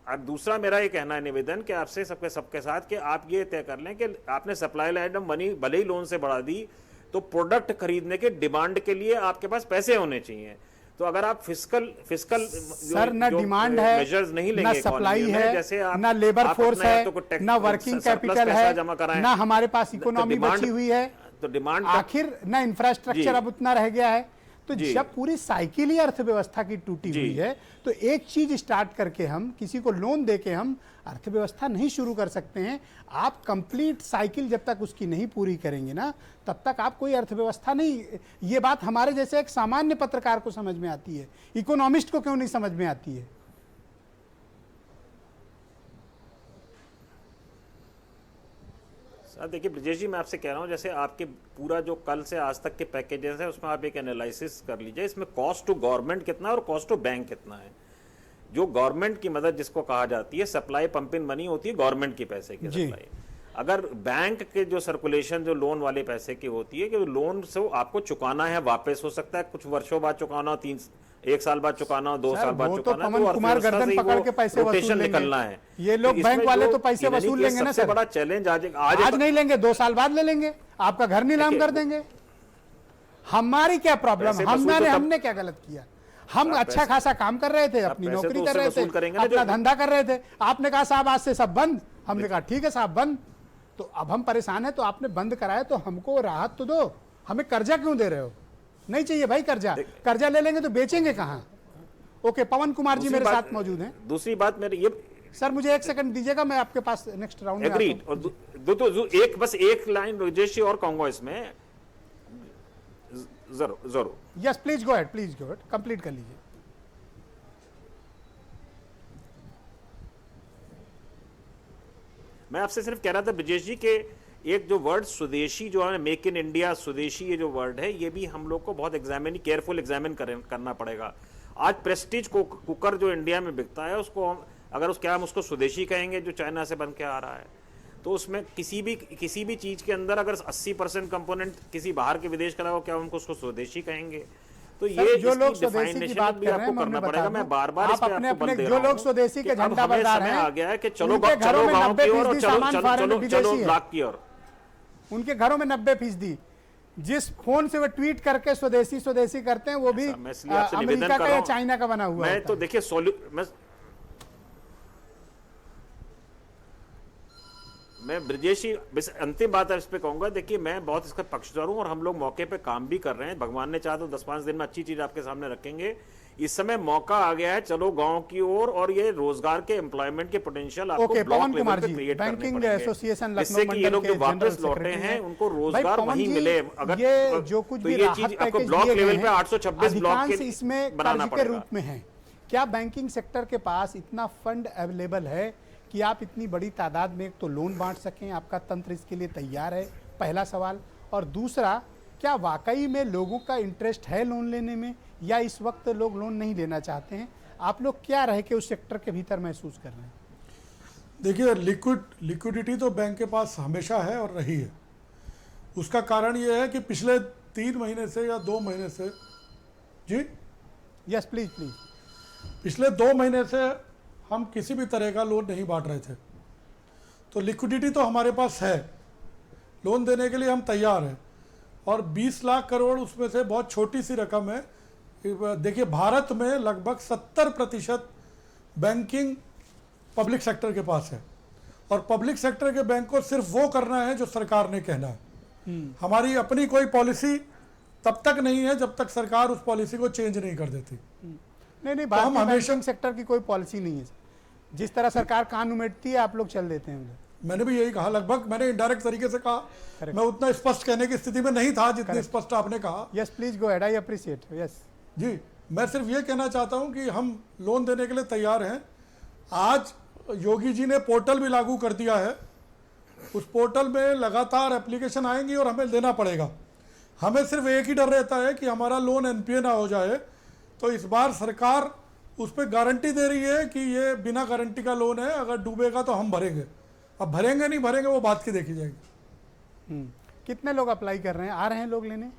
अब दूसरा मेरा ये कहना है निवेदन कि आपसे सबके साथ कि आप ये तय कर लें कि आपने सप्लाई लाइन ऑफ मनी भले ही लोन से बढ़ा दी, तो प्रोडक्ट खरीदने के डिमांड के लिए आपके पास पैसे होने चाहिए। तो अगर आप फिस्कल सर, ना डिमांड है, मेजर्स नहीं ना लेंगे, सप्लाई economy में, है, जैसे आप ना लेबर आप फोर्स अपना है, तो कोई ना वर्किंग सरप्लस कैपिटल पैसा है, जमा कराएं, ना हमारे पास तो इकोनॉमी डिमांड- बची हुई है, तो डिमांड आखिर ना इंफ्रास्ट्रक्चर जी। अब उतना रह गया है। तो जी। जब पूरी साइकिल ही अर्थव्यवस्था की टूटी जी। हुई है, तो एक चीज स्टार्ट करके हम किसी को लोन देके हम अर्थव्यवस्था नहीं शुरू कर सकते हैं। आप कंप्लीट साइकिल जब तक उसकी नहीं पूरी करेंगे ना, तब तक आप कोई अर्थव्यवस्था नहीं। ये बात हमारे जैसे एक सामान्य पत्रकार को समझ में आती है, इकोनॉमिस्ट को क्यों नहीं समझ में आती है? सर देखिए ब्रजेश जी, मैं आपसे कह रहा हूँ, जैसे आपके पूरा जो कल से आज तक के पैकेजेस है उसमें आप एक एनालिसिस कर लीजिए, इसमें कॉस्ट टू गवर्नमेंट कितना है और कॉस्ट टू बैंक कितना है। जो गवर्नमेंट की मदद जिसको कहा जाती है, सप्लाई पंप इन मनी होती है गवर्नमेंट की पैसे की जी। सप्लाई। अगर बैंक के जो सर्कुलेशन जो लोन वाले पैसे की होती है कि लोन से आपको चुकाना है, वापस हो सकता है कुछ वर्षों बाद चुकाना हो, 1 साल बाद चुकाना हो, 2 सर, साल बाद वो तो चुकाना हो, पवन कुमार अर्थव्यवस्था गर्दन से ही पकड़ वो के पैसे वसूल rotation लेंगे। निकलना है। ये लोग इसमें बैंक वाले जो तो पैसे यानी वसूल कि लेंगे ना सबसे सर। बड़ा चैलेंज आज नहीं लेंगे, 2 साल बाद ले लेंगे, आपका घर नीलाम देखिए, कर देंगे। हमारी क्या प्रॉब्लम? पैसे वसूल तो हमने क्या गलत किया? हम अच्छा खासा काम कर रहे थे, अपनी पैसे नौकरी तो कर उससे रहे वसूल थे, करेंगे ना, अपना जो- धंधा कर रहे थे। आपने कहा साहब आज से सब बंद, हमने कहा ठीक है साहब बंद। तो अब हम परेशान हैं, तो आपने बंद कराया तो हमको राहत तो दो। हमें कर्जा क्यों दे रहे हो? नहीं चाहिए भाई कर्जा। कर्जा ले लेंगे तो बेचेंगे कहाँ? ओके, पवन कुमार जी मेरे साथ मौजूद हैं। दूसरी बात मेरी ये, सर मुझे 1 सेकंड दीजिएगा, मैं आपके पास नेक्स्ट राउंड में आता हूं। एग्रीड। और एक बस एक लाइन ब्रजेश जी और कहूंगा इसमें, जरूर yes please go ahead, please go ahead, complete कर लीजिए। मैं आपसे सिर्फ कह रहा था ब्रजेश जी के एक जो वर्ड स्वदेशी जो है, मेक इन इंडिया, स्वदेशी, ये जो वर्ड है ये भी हम लोग को बहुत केयरफुल एग्जामिन करना पड़ेगा। आज प्रेस्टीज कुकर जो इंडिया में बिकता है उसको अगर हम उसको स्वदेशी कहेंगे जो चाइना से बन के आ रहा है, तो उसमें किसी भी चीज के अंदर अगर 80% कंपोनेंट किसी बाहर के विदेश का हो, क्या हम उसको स्वदेशी कहेंगे? तो ये जो लोग इसकी स्वदेशी की definition बात भी कर रहे हैं, आपको करना पड़ेगा। मैं बार-बार इस आप पे अपने आपको बल अपने दे जो रहा लोग हूं स्वदेशी कि के अब झंडा हमें बरदार समय हैं, आ गया है कि चलो उनके घरों में गांव की ओर 90% और सामान चलो विदेशी है। ब्लॉक की ओर। उनके घरों में 90%। जिस फोन से वो ट्वीट करके स्वदेशी स्वदेशी करते हैं वो भी मैं इसलिए आपसे निवेदन अमेरिका कर का रहा या हूं। चाइना का बना हुआ मैं होता तो है। देखिए मैं ब्रजेशी बस अंतिम बात है इस पे कहूंगा। देखिए मैं बहुत इसका पक्षधर हूं और हम लोग मौके पे काम भी कर रहे हैं। भगवान ने चाहा तो 10-5 दिन में अच्छी चीज आपके सामने रखेंगे। इस समय मौका आ गया है, चलो गांव की ओर, और ये रोजगार के एम्प्लॉयमेंट के पोटेंशियल आपको ओके, ब्लॉक पवन लेवल कुमार पे जी, क्रिएट करने बैंकिंग पड़ेंगे, एसोसिएशन जिससे लखनऊ कि ये मंडल लोग के जो वापस जनरल लौटे सेक्रेटरी हैं उनको भाई, रोजगार पवन वहीं जी, मिले। अगर ये जो कुछ तो भी ये राहत चीज आपको पैकेज ब्लॉक दिए लेवल गए पे हैं, 826 ब्लॉक अधिकांश के इसमें बनाना कर्ज के पड़ेगा। रूप में है। क्या बैंकिंग सेक्टर के पास इतना फंड अवेलेबल है कि आप इतनी बड़ी तादाद में एक तो लोन बांट सकें? आपका तंत्र इसके लिए तैयार है? पहला सवाल। और दूसरा क्या वाकई में लोगों का इंटरेस्ट है लोन लेने में, या इस वक्त लोग लोन नहीं लेना चाहते हैं? आप लोग क्या रह के उस सेक्टर के भीतर महसूस कर रहे हैं? देखिए, लिक्विडिटी तो बैंक के पास हमेशा है और रही है। उसका कारण ये है कि पिछले 3 महीने से या 2 महीने से, जी यस प्लीज प्लीज। पिछले 2 महीने से हम किसी भी तरह का लोन नहीं बांट रहे थे, तो लिक्विडिटी तो हमारे पास है, लोन देने के लिए हम तैयार हैं। और 20 लाख करोड़ उसमें से बहुत छोटी सी रकम है। देखिए, भारत में लगभग 70% बैंकिंग पब्लिक सेक्टर के पास है, और पब्लिक सेक्टर के बैंक को सिर्फ वो करना है जो सरकार ने कहना है। हमारी अपनी कोई पॉलिसी तब तक नहीं है जब तक सरकार उस पॉलिसी को चेंज नहीं कर देती। नहीं, भारतीय बैंकिंग सेक्टर की कोई पॉलिसी नहीं है। जिस तरह सरकार कान उमेटती है आप लोग चल देते हैं उधर। मैंने भी यही कहा, लगभग मैंने इनडायरेक्ट तरीके से कहा। मैं उतना स्पष्ट कहने की स्थिति में नहीं था जितनी स्पष्ट आपने कहा। Yes please go ahead, I appreciate. Yes जी, मैं सिर्फ ये कहना चाहता हूं कि हम लोन देने के लिए तैयार हैं। आज योगी जी ने पोर्टल भी लागू कर दिया है। उस पोर्टल में लगातार एप्लीकेशन आएंगी और हमें देना पड़ेगा। हमें सिर्फ एक ही डर रहता है कि हमारा लोन एनपीए ना हो जाए। तो इस बार सरकार उस पर गारंटी दे रही है कि ये बिना गारंटी का लोन है, अगर डूबेगा तो हम भरेंगे। अब भरेंगे नहीं भरेंगे वो बात की देखी जाएगी। कितने लोग अप्लाई कर रहे हैं, आ रहे हैं लोग लेने?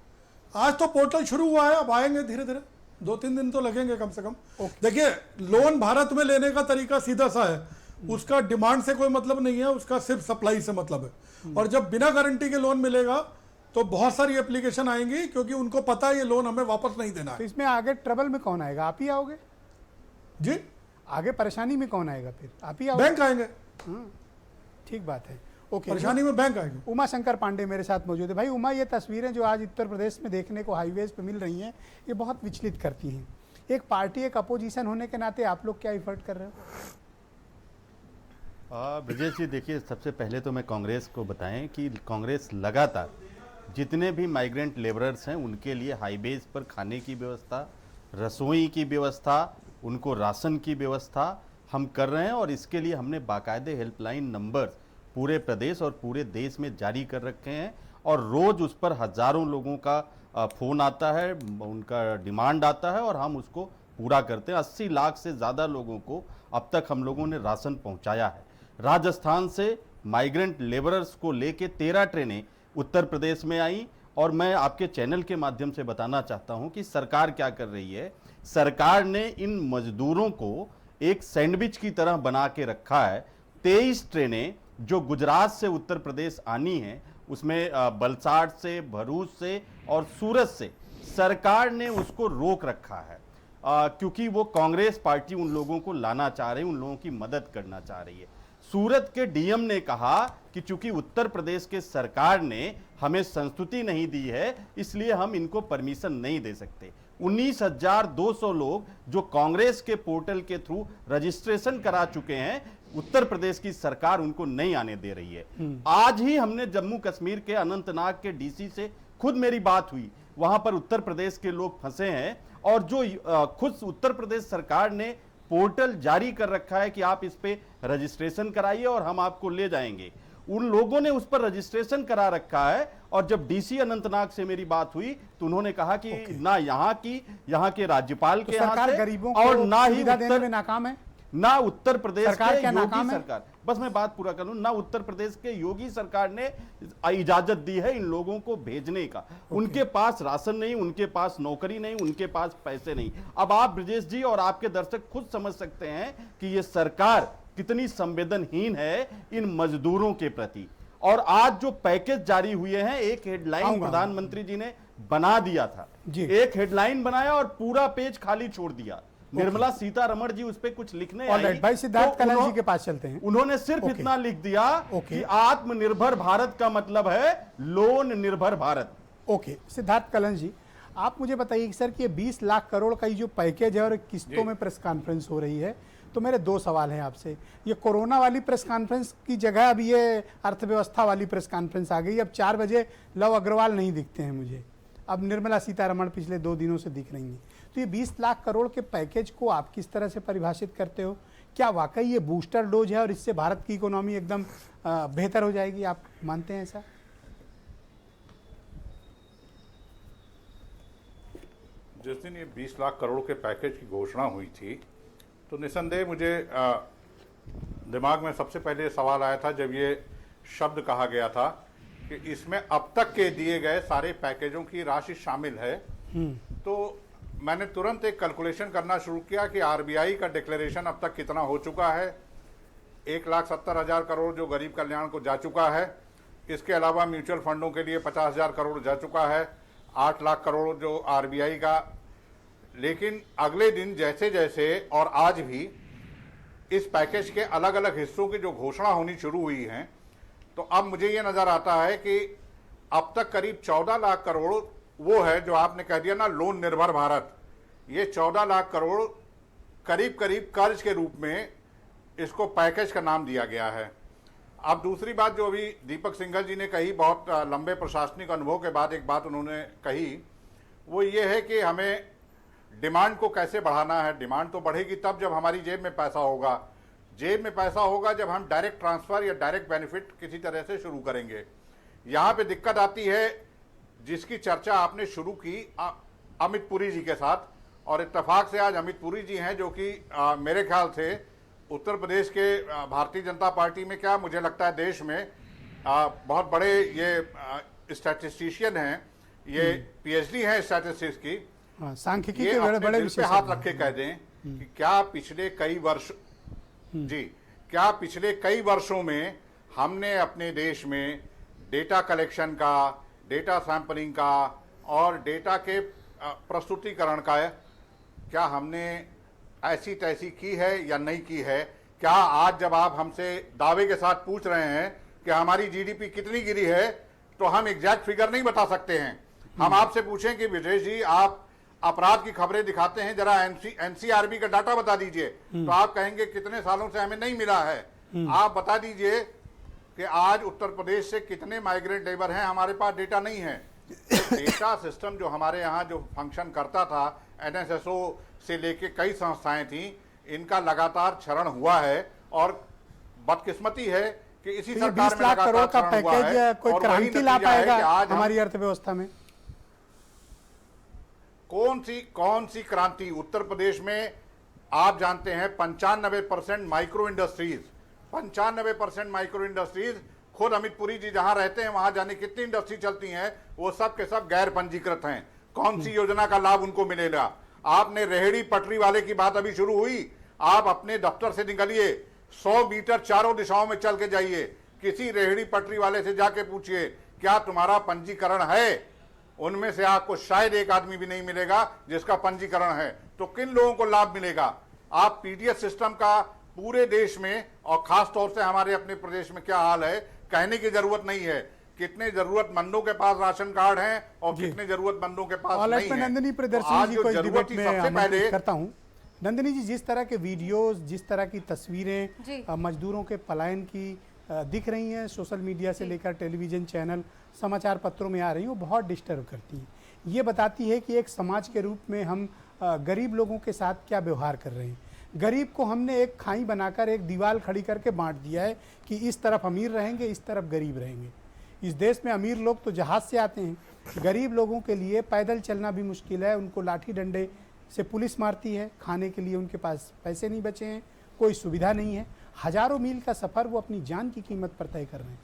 आज तो पोर्टल शुरू हुआ है, अब आएंगे धीरे धीरे, 2-3 दिन तो लगेंगे कम से कम। देखिए, लोन भारत में लेने का तरीका सीधा सा है, उसका डिमांड से कोई मतलब नहीं है, उसका सिर्फ सप्लाई से मतलब है। और जब बिना गारंटी के लोन मिलेगा तो बहुत सारी एप्लीकेशन आएंगी, क्योंकि उनको पता है ये लोन हमें वापस नहीं देना है। तो इसमें आगे ट्रबल में कौन आएगा, आप ही आओगे? जी, आगे परेशानी में कौन आएगा? फिर आप ही आओगे? बैंक आएंगे। ठीक बात है। ओके, परेशानी में बैंक आएंगे। उमा शंकर पांडे मेरे साथ मौजूद है। भाई उमा, ये तस्वीरें जो आज उत्तर प्रदेश में देखने को हाईवेज पे मिल रही हैं, ये बहुत विचलित करती हैं। एक पार्टी, एक अपोजिशन होने के नाते आप लोग क्या एफर्ट कर रहे हो? ब्रजेश जी, देखिए, सबसे पहले तो मैं कांग्रेस को बताएं कि कांग्रेस लगातार जितने भी माइग्रेंट लेबरर्स हैं उनके लिए हाईवेज पर खाने की व्यवस्था, रसोई की व्यवस्था, उनको राशन की व्यवस्था हम कर रहे हैं। और इसके लिए हमने बाकायदे हेल्पलाइन नंबर पूरे प्रदेश और पूरे देश में जारी कर रखे हैं, और रोज़ उस पर हज़ारों लोगों का फ़ोन आता है, उनका डिमांड आता है, और हम उसको पूरा करते हैं। 80 लाख से ज़्यादा लोगों को अब तक हम लोगों ने राशन पहुंचाया है। राजस्थान से माइग्रेंट लेबरर्स को लेके 13 ट्रेनें उत्तर प्रदेश में आई। और मैं आपके चैनल के माध्यम से बताना चाहता हूं कि सरकार क्या कर रही है। सरकार ने इन मजदूरों को एक सैंडविच की तरह बना के रखा है। 23 ट्रेनें जो गुजरात से उत्तर प्रदेश आनी है, उसमें वलसाड से, भरूच से और सूरत से, सरकार ने उसको रोक रखा है, क्योंकि वो कांग्रेस पार्टी उन लोगों को लाना चाह रही है, उन लोगों की मदद करना चाह रही है। सूरत के डीएम ने कहा कि चूंकि उत्तर प्रदेश के सरकार ने हमें संस्तुति नहीं दी है, इसलिए हम इनको परमिशन नहीं दे सकते। 19,200 लोग जो कांग्रेस के पोर्टल के थ्रू रजिस्ट्रेशन करा चुके हैं, उत्तर प्रदेश की सरकार उनको नहीं आने दे रही है। आज ही हमने जम्मू कश्मीर के अनंतनाग के डीसी से खुद मेरी बात हुई, वहां पर उत्तर प्रदेश के लोग फंसे हैं, और जो खुद उत्तर प्रदेश सरकार ने पोर्टल जारी कर रखा है कि आप इस पे रजिस्ट्रेशन कराइए और हम आपको ले जाएंगे, उन लोगों ने उस पर रजिस्ट्रेशन करा रखा है। और जब डीसी अनंतनाग से मेरी बात हुई तो उन्होंने कहा कि ना यहाँ के राज्यपाल के यहाँ से, गरीबों और ना ही देने में नाकाम है, ना उत्तर प्रदेश सरकार के क्या योगी नाकाम है? सरकार, बस मैं बात पूरा कर लूं, ना उत्तर प्रदेश के योगी सरकार ने इजाजत दी है इन लोगों को भेजने का। उनके पास राशन नहीं, उनके पास नौकरी नहीं, उनके पास पैसे नहीं। अब आप ब्रजेश जी और आपके दर्शक खुद समझ सकते हैं कि ये सरकार कितनी संवेदनहीन है इन मजदूरों के प्रति। और आज जो पैकेज जारी हुए हैं, एक हेडलाइन प्रधानमंत्री जी ने बना दिया था, एक हेडलाइन बनाया और पूरा पेज खाली छोड़ दिया। निर्मला सीतारमण जी उस पे कुछ लिखने आई, भाई सिद्धार्थ कलन जी के पास चलते हैं। उन्होंने सिर्फ इतना लिख दिया कि आत्मनिर्भर भारत का मतलब है लोन निर्भर भारत। ओके, सिद्धार्थ कलन जी, आप मुझे बताइए कि सर कि ये 20 लाख करोड़ का ये जो पैकेज है और किस्तों में प्रेस कॉन्फ्रेंस हो रही है, तो मेरे 2 सवाल हैं आपसे। ये कोरोना वाली प्रेस कॉन्फ्रेंस की जगह अब ये अर्थव्यवस्था वाली प्रेस कॉन्फ्रेंस आ गई। अब 4 बजे लव अग्रवाल नहीं दिखते हैं मुझे, अब निर्मला सीतारमण पिछले 2 दिनों से दिख रही हैं। तो ये 20 लाख करोड़ के पैकेज को आप किस तरह से परिभाषित करते हो? क्या वाकई ये बूस्टर डोज है और इससे भारत की इकोनॉमी एकदम बेहतर हो जाएगी, आप मानते हैं ऐसा? जिस दिन ये 20 लाख करोड़ के पैकेज की घोषणा हुई थी तो निसंदेह मुझे दिमाग में सबसे पहले सवाल आया था जब ये शब्द कहा गया था कि इसमें अब तक के दिए गए सारे पैकेजों की राशि शामिल है। तो मैंने तुरंत एक कैलकुलेशन करना शुरू किया कि आरबीआई का डिक्लेरेशन अब तक कितना हो चुका है। 1,70,000 करोड़ जो गरीब कल्याण को जा चुका है, इसके अलावा म्यूचुअल फंडों के लिए 50,000 करोड़ जा चुका है, 8 लाख करोड़ जो आरबीआई का। लेकिन अगले दिन जैसे जैसे और आज भी इस पैकेज के अलग अलग हिस्सों की जो घोषणा होनी शुरू हुई है, तो अब मुझे ये नज़र आता है कि अब तक करीब 14 लाख करोड़ वो है जो आपने कह दिया ना, लोन निर्भर भारत। ये 14 लाख करोड़ करीब करीब कर्ज के रूप में इसको पैकेज का नाम दिया गया है। अब दूसरी बात जो अभी दीपक सिंघल जी ने कही, बहुत लंबे प्रशासनिक अनुभव के बाद एक बात उन्होंने कही, वो ये है कि हमें डिमांड को कैसे बढ़ाना है। डिमांड तो बढ़ेगी तब जब हमारी जेब में पैसा होगा। जेब में पैसा होगा जब हम डायरेक्ट ट्रांसफ़र या डायरेक्ट बेनिफिट किसी तरह से शुरू करेंगे। यहाँ पे दिक्कत आती है जिसकी चर्चा आपने शुरू की अमित पुरी जी के साथ, और इत्तेफाक से आज अमित पुरी जी हैं जो कि मेरे ख्याल से उत्तर प्रदेश के भारतीय जनता पार्टी में, क्या मुझे लगता है देश में बहुत बड़े ये स्टैटिस्टिशियन हैं, ये पीएचडी हैं स्टैटिस्टिक्स की। सांख्यिकी ये के बड़े अपने बड़े दिल पे हाथ रख के कह दें कि क्या पिछले कई वर्षों में हमने अपने देश में डेटा कलेक्शन का, डेटा सैंपलिंग का और डेटा के प्रस्तुतिकरण का क्या हमने ऐसी तैसी की है या नहीं की है? क्या आज जब आप हमसे दावे के साथ पूछ रहे हैं कि हमारी जीडीपी कितनी गिरी है, तो हम एग्जैक्ट फिगर नहीं बता सकते हैं। हम आपसे पूछें कि विजय जी, आप अपराध की खबरें दिखाते हैं, जरा एनसीआरबी का डाटा बता दीजिए, तो आप कहेंगे कितने सालों से हमें नहीं मिला है। आप बता दीजिए कि आज उत्तर प्रदेश से कितने माइग्रेंट लेबर हैं, हमारे पास डेटा नहीं है। डेटा सिस्टम जो हमारे यहाँ जो फंक्शन करता था, एनएसएसओ से लेके कई संस्थाएं थी, इनका लगातार क्षरण हुआ है। और बदकिस्मती है कि इसी तो सरकार 20 में लाख करोड़ का क्षरण हुआ है, पैकेज कोई और वही क्रांति ला नतीजा है कि पाएगा आज हम हमारी अर्थव्यवस्था में? कौन सी क्रांति? उत्तर प्रदेश में आप जानते हैं 95% माइक्रो इंडस्ट्रीज, 95% माइक्रो इंडस्ट्रीज, खुद अमित पुरी जी जहां रहते हैं वहां जाने कितनी इंडस्ट्री चलती हैं, वो सब के सब गैर पंजीकृत हैं। कौन सी योजना का लाभ उनको मिलेगा? आपने रेहड़ी पटरी वाले की बात अभी शुरू हुई, आप अपने दफ्तर से निकलिए, 100 मीटर चारों दिशाओं में चल के जाइए, किसी रेहड़ी पटरी वाले से जाके पूछिए क्या तुम्हारा पंजीकरण है? उनमें से आपको शायद एक आदमी भी नहीं मिलेगा जिसका पंजीकरण है। तो किन लोगों को लाभ मिलेगा? आप पीडीएस सिस्टम का पूरे देश में और खास तौर से हमारे अपने प्रदेश में क्या हाल है, कहने की जरूरत नहीं है। कितने जरूरतमंदों के पास राशन कार्ड हैं और कितने जरूरतमंदों के पास नहीं है। नंदिनी प्रियदर्शनी जी को इस डिबेट में आमंत्रित करता हूं। नंदिनी जी, जिस तरह के वीडियोस, जिस तरह की तस्वीरें मजदूरों के पलायन की दिख रही हैं, सोशल मीडिया से लेकर टेलीविज़न चैनल, समाचार पत्रों में आ रही हैं, वो बहुत डिस्टर्ब करती हैं। ये बताती है कि एक समाज के रूप में हम गरीब लोगों के साथ क्या व्यवहार कर रहे हैं। गरीब को हमने एक खाई बनाकर, एक दीवार खड़ी करके बांट दिया है कि इस तरफ अमीर रहेंगे, इस तरफ गरीब रहेंगे। इस देश में अमीर लोग तो जहाज़ से आते हैं, गरीब लोगों के लिए पैदल चलना भी मुश्किल है। उनको लाठी डंडे से पुलिस मारती है, खाने के लिए उनके पास पैसे नहीं बचे हैं, कोई सुविधा नहीं है। हजारों मील का सफ़र वो अपनी जान की कीमत पर तय कर रहे हैं।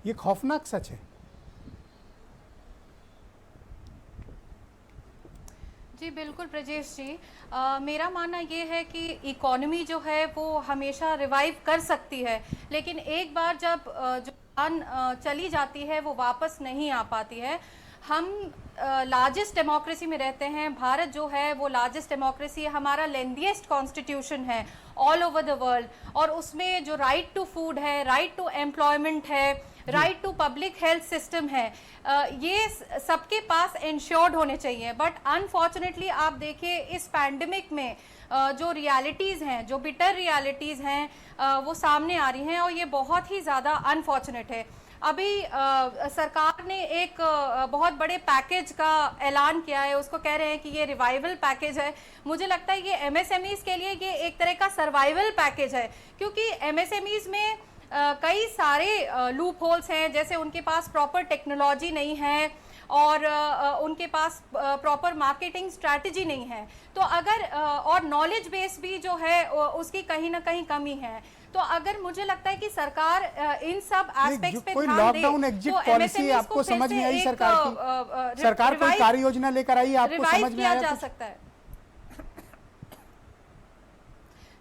ये खौफनाक सच है। जी बिल्कुल ब्रजेश जी, मेरा मानना ये है कि इकोनॉमी जो है वो हमेशा रिवाइव कर सकती है, लेकिन एक बार जब जो जान चली जाती है वो वापस नहीं आ पाती है। हम लार्जेस्ट डेमोक्रेसी में रहते हैं, भारत जो है वो लार्जेस्ट डेमोक्रेसी है, हमारा लेंथीएस्ट कॉन्स्टिट्यूशन है ऑल ओवर द वर्ल्ड, और उसमें जो राइट टू फूड है, राइट टू एम्प्लॉयमेंट है, right to public health system है, ये सबके पास इंश्योर्ड होने चाहिए। बट अनफॉर्चुनेटली आप देखिए इस पैंडमिक में जो रियलिटीज़ हैं, जो बिटर रियलिटीज़ हैं, वो सामने आ रही हैं और ये बहुत ही ज़्यादा अनफॉर्चुनेट है। अभी सरकार ने एक बहुत बड़े पैकेज का ऐलान किया है, उसको कह रहे हैं कि ये रिवाइवल पैकेज है। मुझे लगता है ये एमएसएमईज़ के लिए ये एक तरह का सर्वाइवल पैकेज है, क्योंकि एमएसएमईज़ में कई सारे लूप होल्स हैं, जैसे उनके पास प्रॉपर टेक्नोलॉजी नहीं है, और उनके पास प्रॉपर मार्केटिंग स्ट्रैटेजी नहीं है, तो अगर और नॉलेज बेस भी जो है उसकी कहीं ना कहीं कमी है। तो अगर मुझे लगता है कि सरकार इन सब एस्पेक्ट्स पे कोई ध्यान दे, लॉकडाउन एग्जिट पॉलिसी आपको समझ में आई सरकार की? सरकार कोई कार्य योजना लेकर आई, आपको समझ में आया जा कुछ? सकता है?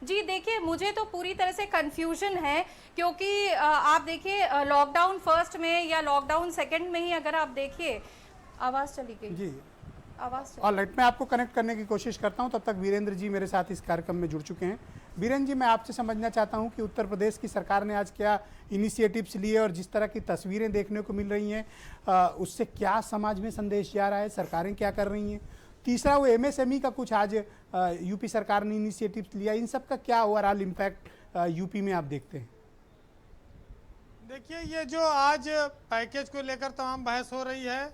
जी देखिए, मुझे तो पूरी तरह से कंफ्यूजन है, क्योंकि आप देखिए लॉकडाउन फर्स्ट में या लॉकडाउन सेकंड में ही अगर आप देखिए, आवाज चली गई जी, आवाज ऑलराइट, मैं आपको कनेक्ट करने की कोशिश करता हूं। तब तक वीरेंद्र जी मेरे साथ इस कार्यक्रम में जुड़ चुके हैं। वीरेंद्र जी, मैं आपसे समझना चाहता हूं कि उत्तर प्रदेश की सरकार ने आज क्या इनिशिएटिव्स लिए और जिस तरह की तस्वीरें देखने को मिल रही हैं उससे क्या समाज में संदेश जा रहा है, सरकारें क्या कर रही हैं? तीसरा, वो एमएसएमई का कुछ आज यूपी सरकार ने इनिशिएटिव्स लिया, इन सब का क्या ओवरऑल इम्पैक्ट यूपी में आप देखते हैं? देखिए, ये जो आज पैकेज को लेकर तमाम बहस हो रही है,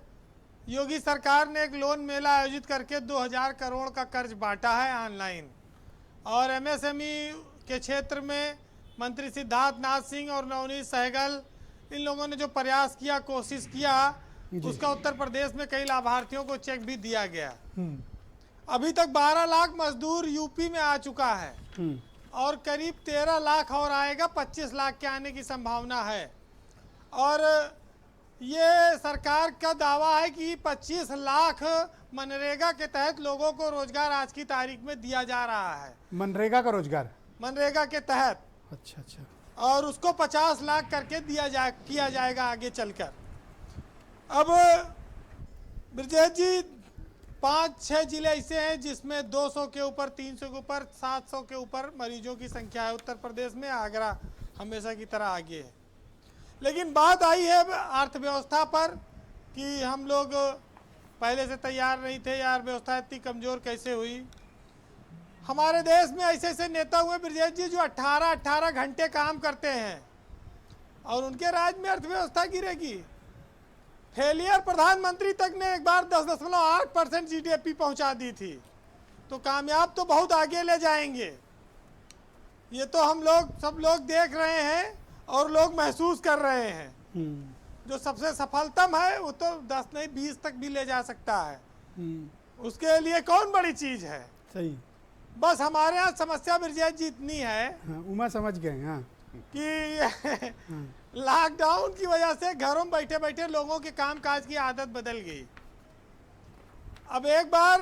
योगी सरकार ने एक लोन मेला आयोजित करके 2000 करोड़ का कर्ज बांटा है ऑनलाइन, और एमएसएमई के क्षेत्र में मंत्री सिद्धार्थ नाथ सिंह और नवनीत सहगल, इन लोगों ने जो प्रयास किया, कोशिश किया, उसका उत्तर प्रदेश में कई लाभार्थियों को चेक भी दिया गया। अभी तक 12 लाख मजदूर यूपी में आ चुका है और करीब 13 लाख और आएगा, 25 लाख के आने की संभावना है। और ये सरकार का दावा है कि 25 लाख मनरेगा के तहत लोगों को रोजगार आज की तारीख में दिया जा रहा है। मनरेगा का रोजगार? मनरेगा के तहत। अच्छा अच्छा। और उसको 50 लाख करके किया जाएगा आगे चलकर। अब ब्रजेश जी, 5-6 जिले ऐसे हैं जिसमें 200 के ऊपर, 300 के ऊपर, 700 के ऊपर मरीजों की संख्या है उत्तर प्रदेश में। आगरा हमेशा की तरह आगे है। लेकिन बात आई है अर्थव्यवस्था पर कि हम लोग पहले से तैयार नहीं थे, यार व्यवस्था इतनी कमज़ोर कैसे हुई। हमारे देश में ऐसे ऐसे नेता हुए ब्रजेश जी जो 18-18 घंटे काम करते हैं और उनके राज में अर्थव्यवस्था गिरेगी। फेलियर प्रधानमंत्री तक ने एक बार 10.8% जीडीपी पहुंचा दी थी, तो कामयाब तो बहुत आगे ले जाएंगे। ये तो हम लोग सब लोग देख रहे हैं और लोग महसूस कर रहे हैं। जो सबसे सफलतम है वो तो 10 नहीं 20 तक भी ले जा सकता है। उसके लिए कौन बड़ी चीज है? सही। बस हमारे यहाँ समस्या ब्रजेश जी इतनी है, हाँ, उमा समझ गए, हाँ, कि लॉकडाउन की वजह से घरों में बैठे बैठे लोगों के कामकाज की आदत बदल गई। अब एक बार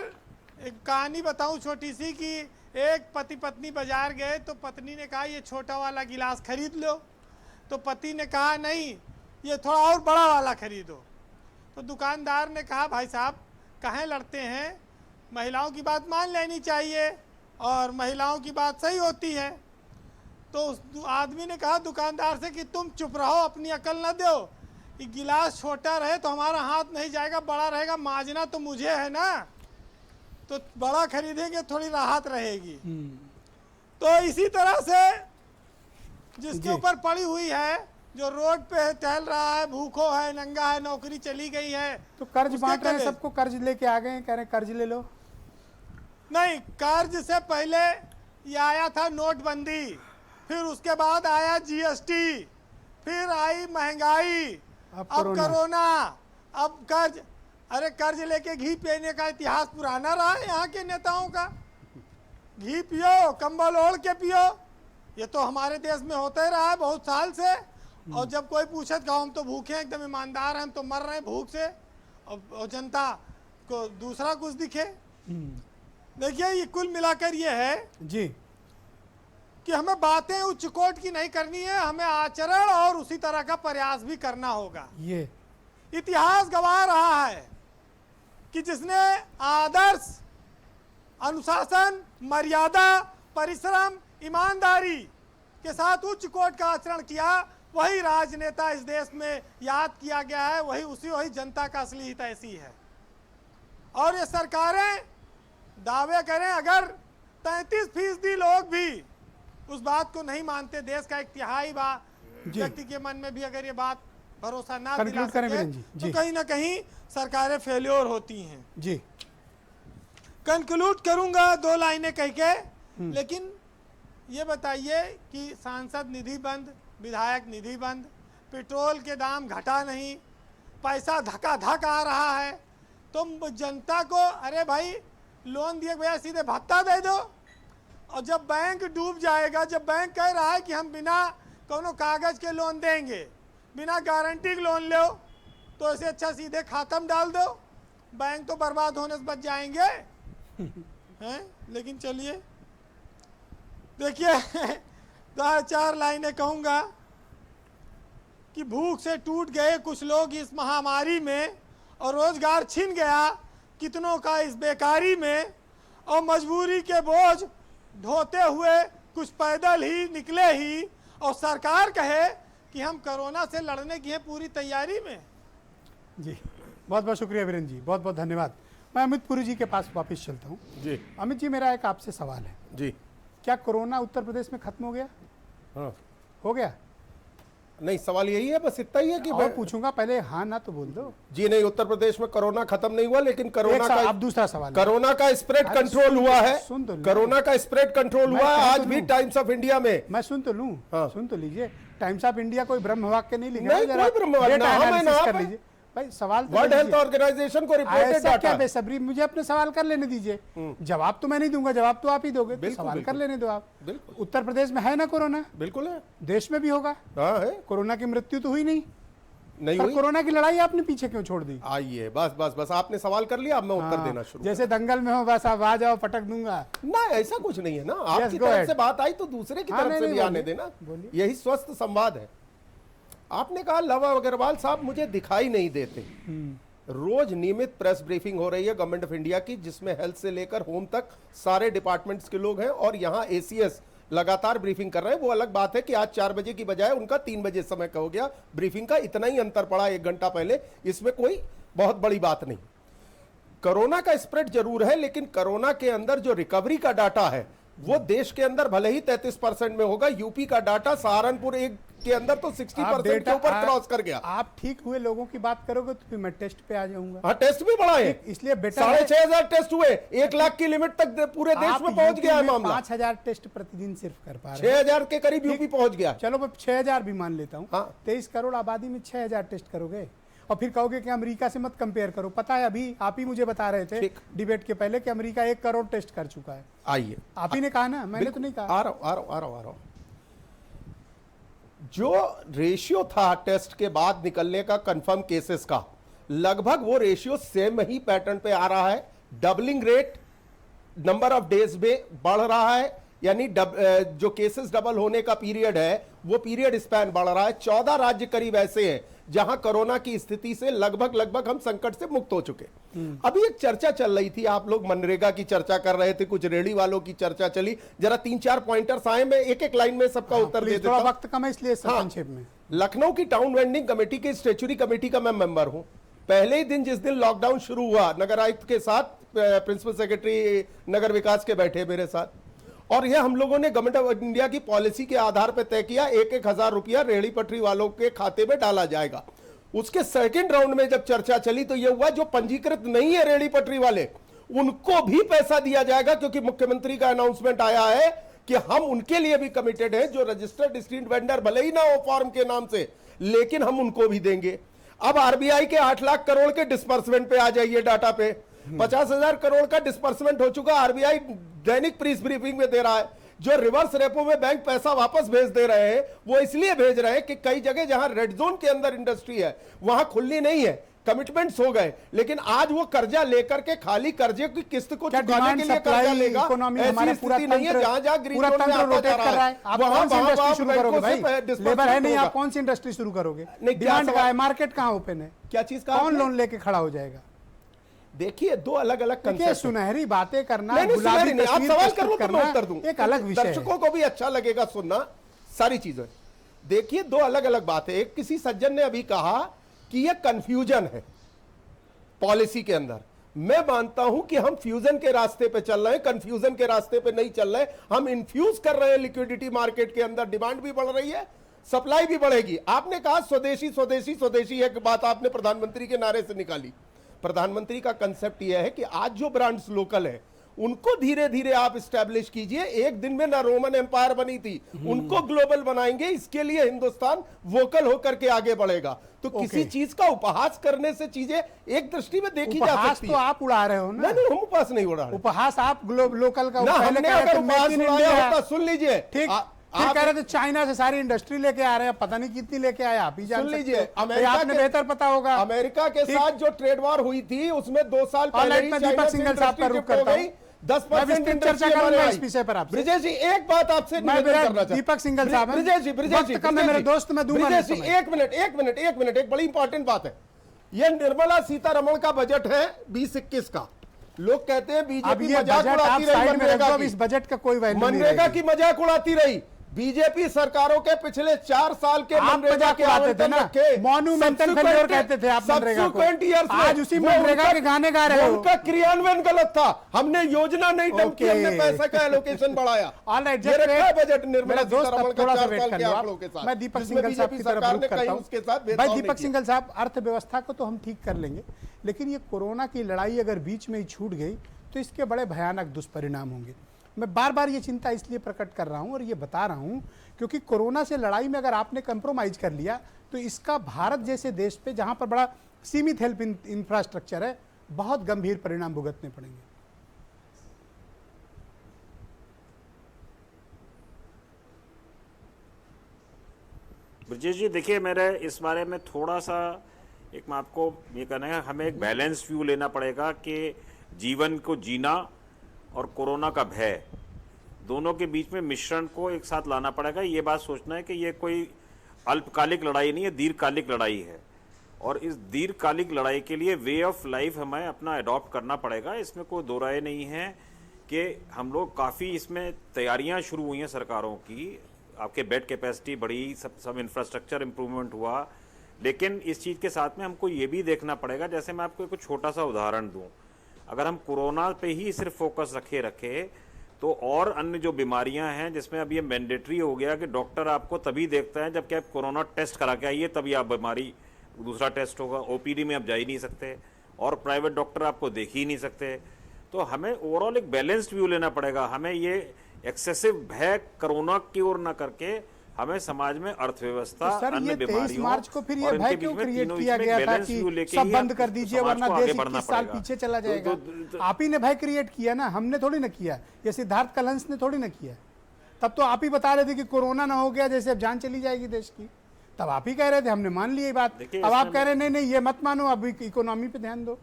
एक कहानी बताऊं छोटी सी, कि एक पति पत्नी बाजार गए तो पत्नी ने कहा ये छोटा वाला गिलास खरीद लो, तो पति ने कहा नहीं, ये थोड़ा और बड़ा वाला खरीदो। तो दुकानदार ने कहा भाई साहब काहे लड़ते हैं, महिलाओं की बात मान लेनी चाहिए और महिलाओं की बात सही होती है। तो उस आदमी ने कहा दुकानदार से कि तुम चुप रहो, अपनी अकल न दो, ये गिलास छोटा रहे तो हमारा हाथ नहीं जाएगा, बड़ा रहेगा मांजना तो मुझे है ना, तो बड़ा खरीदेंगे थोड़ी राहत रहेगी। तो इसी तरह से जिसके ऊपर पड़ी हुई है, जो रोड पे टहल रहा है, भूखो है, नंगा है, नौकरी चली गई है, तो कर्ज बांट रहे हैं, सबको कर्ज लेके आ गए, कह रहे कर्ज ले लो। नहीं, कर्ज से पहले ये आया था नोटबंदी, फिर उसके बाद आया जीएसटी, फिर आई महंगाई, अब कोरोना, अब कर्ज। अरे कर्ज लेके घी पीने का इतिहास पुराना रहा है यहाँ के नेताओं का। घी पियो, कंबल ओढ़ के पियो, ये तो हमारे देश में होता ही रहा है बहुत साल से। और जब कोई पूछे तो हम तो भूखे हैं, एकदम ईमानदार हैं, हम तो मर रहे हैं भूख से, और जनता को दूसरा कुछ दिखे। देखिए, ये कुल मिलाकर ये है जी कि हमें बातें उच्च कोट की नहीं करनी है, हमें आचरण और उसी तरह का प्रयास भी करना होगा। ये इतिहास गवाह रहा है कि जिसने आदर्श, अनुशासन, मर्यादा, परिश्रम, ईमानदारी के साथ उच्च कोट का आचरण किया, वही राजनेता इस देश में याद किया गया है, वही जनता का असली हितैषी है। और ये सरकारें दावे करें, अगर 33% लोग भी उस बात को नहीं मानते, देश का 1/3 व्यक्ति के मन में भी अगर ये बात भरोसा ना दिला सके, तो कहीं ना कहीं सरकारें फेल्योर होती हैं। जी कंक्लूड करूंगा 2 लाइनें कह के, लेकिन ये बताइए कि सांसद निधि बंद, विधायक निधि बंद, पेट्रोल के दाम घटा नहीं, पैसा धका आ रहा है, तो जनता को अरे भाई लोन दिए भैया सीधे भत्ता दे दो। और जब बैंक डूब जाएगा, जब बैंक कह रहा है कि हम बिना कोनो कागज के लोन देंगे, बिना गारंटी के लोन लो, तो ऐसे अच्छा सीधे खाता में डाल दो, बैंक तो बर्बाद होने से बच जाएंगे हैं। लेकिन चलिए देखिए 2-4 लाइनें कहूँगा कि भूख से टूट गए कुछ लोग इस महामारी में, और रोजगार छिन गया कितनों का इस बेकारी में, और मजबूरी के बोझ ढोते हुए कुछ पैदल ही निकले ही, और सरकार कहे कि हम कोरोना से लड़ने की है पूरी तैयारी में। जी बहुत बहुत शुक्रिया वीरेंद्र जी, बहुत बहुत धन्यवाद। मैं अमित पुरी जी के पास वापस चलता हूँ। जी अमित जी, मेरा एक आपसे सवाल है। जी क्या कोरोना उत्तर प्रदेश में खत्म हो गया? हाँ हो गया? नहीं, सवाल यही है, बस इतना ही है कि और पूछूंगा, पहले हाँ ना तो बोल दो। जी नहीं, उत्तर प्रदेश में कोरोना खत्म नहीं हुआ, लेकिन कोरोना का अब दूसरा सवाल, कोरोना का स्प्रेड अरे कंट्रोल हुआ है। सुन तो लो। कोरोना का स्प्रेड कंट्रोल मैं हुआ है सुन आज तो भी लूं। टाइम्स ऑफ इंडिया में। मैं सुन तो लूं। हाँ। सुन तो लीजिए, टाइम्स ऑफ इंडिया कोई ब्रह्म वाक्य नहीं लिखा है, नहीं, जरा कोई ब्रह्म वाक्य डेटा ना, हमें एनालिसिस ना कर आप- लीजिए भाई। सवाल तो वर्ल्ड हेल्थ लीजिए। ऑर्गेनाइजेशन को रिपोर्टेड ऐसा क्या डाटा। बेसब्री, मुझे अपने सवाल कर लेने दीजिए। जवाब तो मैं नहीं दूंगा, जवाब तो आप ही दोगे, तो बिल्कुल, सवाल कर बिल्कुल। लेने दो आप। बिल्कुल उत्तर प्रदेश में है ना कोरोना? बिल्कुल है, देश में भी होगा। हाँ है, कोरोना की मृत्यु तो हुई नहीं, नहीं पर हुई। कोरोना की लड़ाई आपने पीछे क्यों छोड़ दी? आइए, बस बस बस, आपने सवाल कर लिया, अब मैं उत्तर हाँ, देना शुरू। जैसे दंगल में हो, बस आप आ जाओ, पटक दूंगा। ना, ऐसा कुछ नहीं है ना, आपकी go तरफ ahead. से बात आई तो दूसरे की हाँ, तरफ नहीं, से नहीं, भी आने बोलिए, देना, बोलिए। यही स्वस्थ संवाद है। आपने कहा लव अग्रवाल साहब मुझे दिखाई नहीं देते। रोज नियमित प्रेस ब्रीफिंग हो रही है गवर्नमेंट ऑफ इंडिया की, जिसमें हेल्थ से लेकर होम तक सारे डिपार्टमेंट्स के लोग हैं, और यहाँ एसीएस लगातार ब्रीफिंग कर रहे हैं। वो अलग बात है कि आज 4 बजे की बजाय उनका 3 बजे समय का हो गया ब्रीफिंग का, इतना ही अंतर पड़ा 1 घंटा पहले, इसमें कोई बहुत बड़ी बात नहीं। कोरोना का स्प्रेड जरूर है, लेकिन कोरोना के अंदर जो रिकवरी का डाटा है वो देश के अंदर भले ही 33% में होगा। यूपी का डाटा सहारनपुर एक के अंदर तो 60% के ऊपर क्रॉस कर गया। आप ठीक हुए लोगों की बात करोगे तो फिर मैं टेस्ट पे आ जाऊंगा। हाँ, टेस्ट भी बढ़ा है, इसलिए बेटर 6,500 टेस्ट हुए, 1 लाख की लिमिट तक पूरे देश में पहुंच गया है मामला। 5,000 टेस्ट प्रतिदिन सिर्फ कर पा रहे हैं। 6,000 के करीब यूपी पहुंच गया। चलो मैं 6,000 भी मान लेता हूँ। हाँ। 23 करोड़ आबादी में 6,000 टेस्ट करोगे और फिर कहोगे कि अमेरिका से मत कंपेयर करो। पता है, अभी आप ही मुझे बता रहे थे ठीक। डिबेट के पहले कि अमेरिका 1 करोड़ टेस्ट कर चुका है। आइए, आप ही ने कहा ना, मैंने तो नहीं कहा। आ रहा हूं। जो रेशियो था टेस्ट के बाद निकलने का कंफर्म केसेस का, लगभग वो रेशियो सेम ही पैटर्न पे आ रहा है। Doubling rate number of days में बढ़ रहा है, यानी जो केसेस डबल होने का पीरियड है वो पीरियड स्पैन बढ़ रहा है। 14 राज्य करीब ऐसे हैं जहां कोरोना की स्थिति से लगभग हम संकट से मुक्त हो चुके। अभी एक चर्चा चल रही थी, आप लोग मनरेगा की चर्चा कर रहे थे, कुछ रेडी वालों की चर्चा चली, जरा 3-4 पॉइंटर्स आए, मैं एक लाइन में सबका उत्तर दे देता थोड़ा हूं। वक्त कम है इसलिए संक्षेप में। लखनऊ की टाउन वेंडिंग कमेटी की स्टेचुरी कमेटी का मैं मेंबर हूं। पहले ही दिन जिस दिन लॉकडाउन शुरू हुआ, नगर आयुक्त के साथ प्रिंसिपल सेक्रेटरी नगर विकास के बैठे मेरे साथ, और यह हम लोगों ने गवर्नमेंट ऑफ इंडिया की पॉलिसी के आधार पर तय किया 1-1 हजार रुपया रेहड़ी पटरी वालों के खाते में डाला जाएगा। उसके सेकंड राउंड में जब चर्चा चली तो यह हुआ जो पंजीकृत नहीं है रेहड़ी पटरी वाले, उनको भी पैसा दिया जाएगा, क्योंकि मुख्यमंत्री का अनाउंसमेंट आया है कि हम उनके लिए भी कमिटेड हैं। जो रजिस्टर्ड स्ट्रीट वेंडर भले ही ना हो फॉर्म के नाम से, लेकिन हम उनको भी देंगे। अब आरबीआई के 8 लाख करोड़ के डिस्पर्समेंट पे आ जाइए, डाटा पे 50,000 करोड़ का डिस्पर्समेंट हो चुका। आरबीआई दैनिक प्रेस ब्रीफिंग में दे रहा है। जो रिवर्स रेपो में बैंक पैसा वापस भेज दे रहे हैं, वो इसलिए भेज रहे हैं कि कई जगह जहां रेड जोन के अंदर इंडस्ट्री है वहां खुलनी नहीं है, कमिटमेंट्स हो गए, लेकिन आज वो कर्जा लेकर के खाली कर्जे की किस्त को चुकाने के लिए कर्जा लेगा। ऐसी स्थिति नहीं है। जहां जहां ग्रीन जोन में आता जा रहा है वहां लेबर है नहीं, आप कौन सी इंडस्ट्री शुरू करोगे? डिमांड का है, मार्केट कहां ओपन है? क्या चीज का? कौन लोन लेके खड़ा हो जाएगा? देखिए, 2 अलग-अलग कंसेप्ट। सुनहरी बातें करना, नहीं, गुलाबी नहीं, आप तस्वीर सवाल प्रस्तुत कर लो तो करना मैं उत्तर दूं। एक अलग विषय है। दर्शकों को भी अच्छा लगेगा सुनना सारी चीजें। देखिए, 2 अलग-अलग बातें। एक, किसी सज्जन ने अभी कहा कि यह कंफ्यूजन है पॉलिसी के अंदर। मैं मानता हूं कि हम फ्यूजन के रास्ते पे चल रहे हैं, कंफ्यूजन के रास्ते पे नहीं चल रहे। हम इन्फ्यूज कर रहे हैं लिक्विडिटी मार्केट के अंदर, डिमांड भी बढ़ रही है, सप्लाई भी बढ़ेगी। आपने कहा स्वदेशी स्वदेशी स्वदेशी, एक बात आपने प्रधानमंत्री के नारे से निकाली। प्रधानमंत्री का कंसेप्ट यह है कि आज जो ब्रांड्स लोकल है उनको धीरे धीरे आप स्टैब्लिश कीजिए। एक दिन में ना रोमन एम्पायर बनी थी, उनको ग्लोबल बनाएंगे। इसके लिए हिंदुस्तान वोकल होकर के आगे बढ़ेगा। तो किसी चीज का उपहास करने से चीजें एक दृष्टि में देखी जा सकती है। तो आप उड़ा रहे हो ना? नहीं, हम उपहास नहीं उड़ा रहे। उपहास आप लोकल का ना, हमने अगर उपहास उड़ाया होता, सुन लीजिए, ठीक, फिर कह रहे थे चाइना से सारी इंडस्ट्री लेके आ रहे हैं, पता नहीं कितनी लेके आए, आप ही जान सुन सकते लीजिए, हो। अमेरिका आपने बेहतर पता होगा। अमेरिका के साथ जो ट्रेड वॉर हुई थी उसमें 2 साल पहले ही मैं चाइना दीपक से सिंघल साहब का रुख करता हूं। 10% चर्चा करूंगा इस विषय पर आपसे। ब्रिजेश जी, एक बात आपसे निवेदन करना चाहता हूं। दीपक सिंघल साहब, ब्रिजेश जी, मेरे दोस्त, मैं दूंगा ब्रिजेश जी, एक मिनट, एक बड़ी इंपॉर्टेंट बात है। ये निर्मला सीतारमण का बजट है 2021 का। लोग कहते हैं बीजेपी मजाक उड़ाती रही मनरेगा की। इस बजट का कोई वैल्यू नहीं मनरेगा की मजाक उड़ाती रही। बीजेपी सरकारों के पिछले 4 साल के मनरेगा के आवंटन रखे, मॉन्यूमेंटल फेल्योर कहते थे आप मनरेगा को। आज उसी मनरेगा के गाने गा रहे हो। उनका क्रियान्वयन गलत था। हमने योजना नहीं डंप की, हमने पैसा का एलोकेशन बढ़ाया। ऑलराइट, ये रखा है बजट निर्मला दोस्त सीतारमण का थोड़ा सा 4 वेट साल कर के लो आंकड़ों के साथ। मैं दीपक सिंघल साहब की तरफ सरकार रुख ने करता कहीं हूं। उसके साथ भाई भेदभाव नहीं दीपक किया। सिंघल साहब, अर्थव्यवस्था को तो हम ठीक कर लेंगे, लेकिन ये कोरोना की लड़ाई अगर बीच में ही छूट गई तो इसके बड़े भयानक दुष्परिणाम होंगे। मैं बार बार ये चिंता इसलिए प्रकट कर रहा हूं और ये बता रहा हूं क्योंकि कोरोना से लड़ाई में अगर आपने कंप्रोमाइज कर लिया तो इसका भारत जैसे देश पे, जहां पर बड़ा सीमित हेल्थ इंफ्रास्ट्रक्चर है, बहुत गंभीर परिणाम भुगतने पड़ेंगे। ब्रजेश जी, देखिए, मेरे इस बारे में थोड़ा सा मैं आपको ये कहना है, हमें एक बैलेंस व्यू लेना पड़ेगा कि जीवन को जीना और कोरोना का भय, दोनों के बीच में मिश्रण को एक साथ लाना पड़ेगा। ये बात सोचना है कि ये कोई अल्पकालिक लड़ाई नहीं है, दीर्घकालिक लड़ाई है। और इस दीर्घकालिक लड़ाई के लिए वे ऑफ लाइफ हमें अपना अडॉप्ट करना पड़ेगा। इसमें कोई दो राय नहीं है कि हम लोग काफ़ी इसमें तैयारियां शुरू हुई हैं सरकारों की। आपके बेड कैपेसिटी बढ़ी, सब इंफ्रास्ट्रक्चर इम्प्रूवमेंट हुआ, लेकिन इस चीज़ के साथ में हमको ये भी देखना पड़ेगा। जैसे मैं आपको एक छोटा सा उदाहरण दूँ, अगर हम कोरोना पे ही सिर्फ फोकस रखे तो और अन्य जो बीमारियां हैं जिसमें अब ये मैंडेटरी हो गया कि डॉक्टर आपको तभी देखता है जबकि आप कोरोना टेस्ट करा के आइए, तभी आप बीमारी दूसरा टेस्ट होगा। ओपीडी में आप जा ही नहीं सकते और प्राइवेट डॉक्टर आपको देख ही नहीं सकते। तो हमें ओवरऑल एक बैलेंस्ड व्यू लेना पड़ेगा। हमें ये एक्सेसिव भय कोरोना की ओर ना करके हमें समाज में अर्थव्यवस्था, तो सर, अन्य ये 23 बीमारियों मार्च को फिर ये और भय इनके क्यों बीच में क्रिएट तीनों किया इसमें गया था बैलेंस कि व्यू लेके सब ही बंद आप कर दीजिए समाज वरना को देश आगे बढ़ना 21 साल पड़ेगा। पीछे चला जाएगा? आप ही ने भय क्रिएट किया ना, हमने थोड़ी ना किया। ये सिद्धार्थ कलहंस ने थोड़ी ना किया। तब तो आप ही बता रहे थे कि कोरोना ना हो गया जैसे अब जान चली जाएगी देश की, तब आप ही कह रहे थे, हमने मान ली ये बात। अब आप कह रहे नहीं नहीं ये मत मानो, अब इकोनॉमी पे ध्यान दो।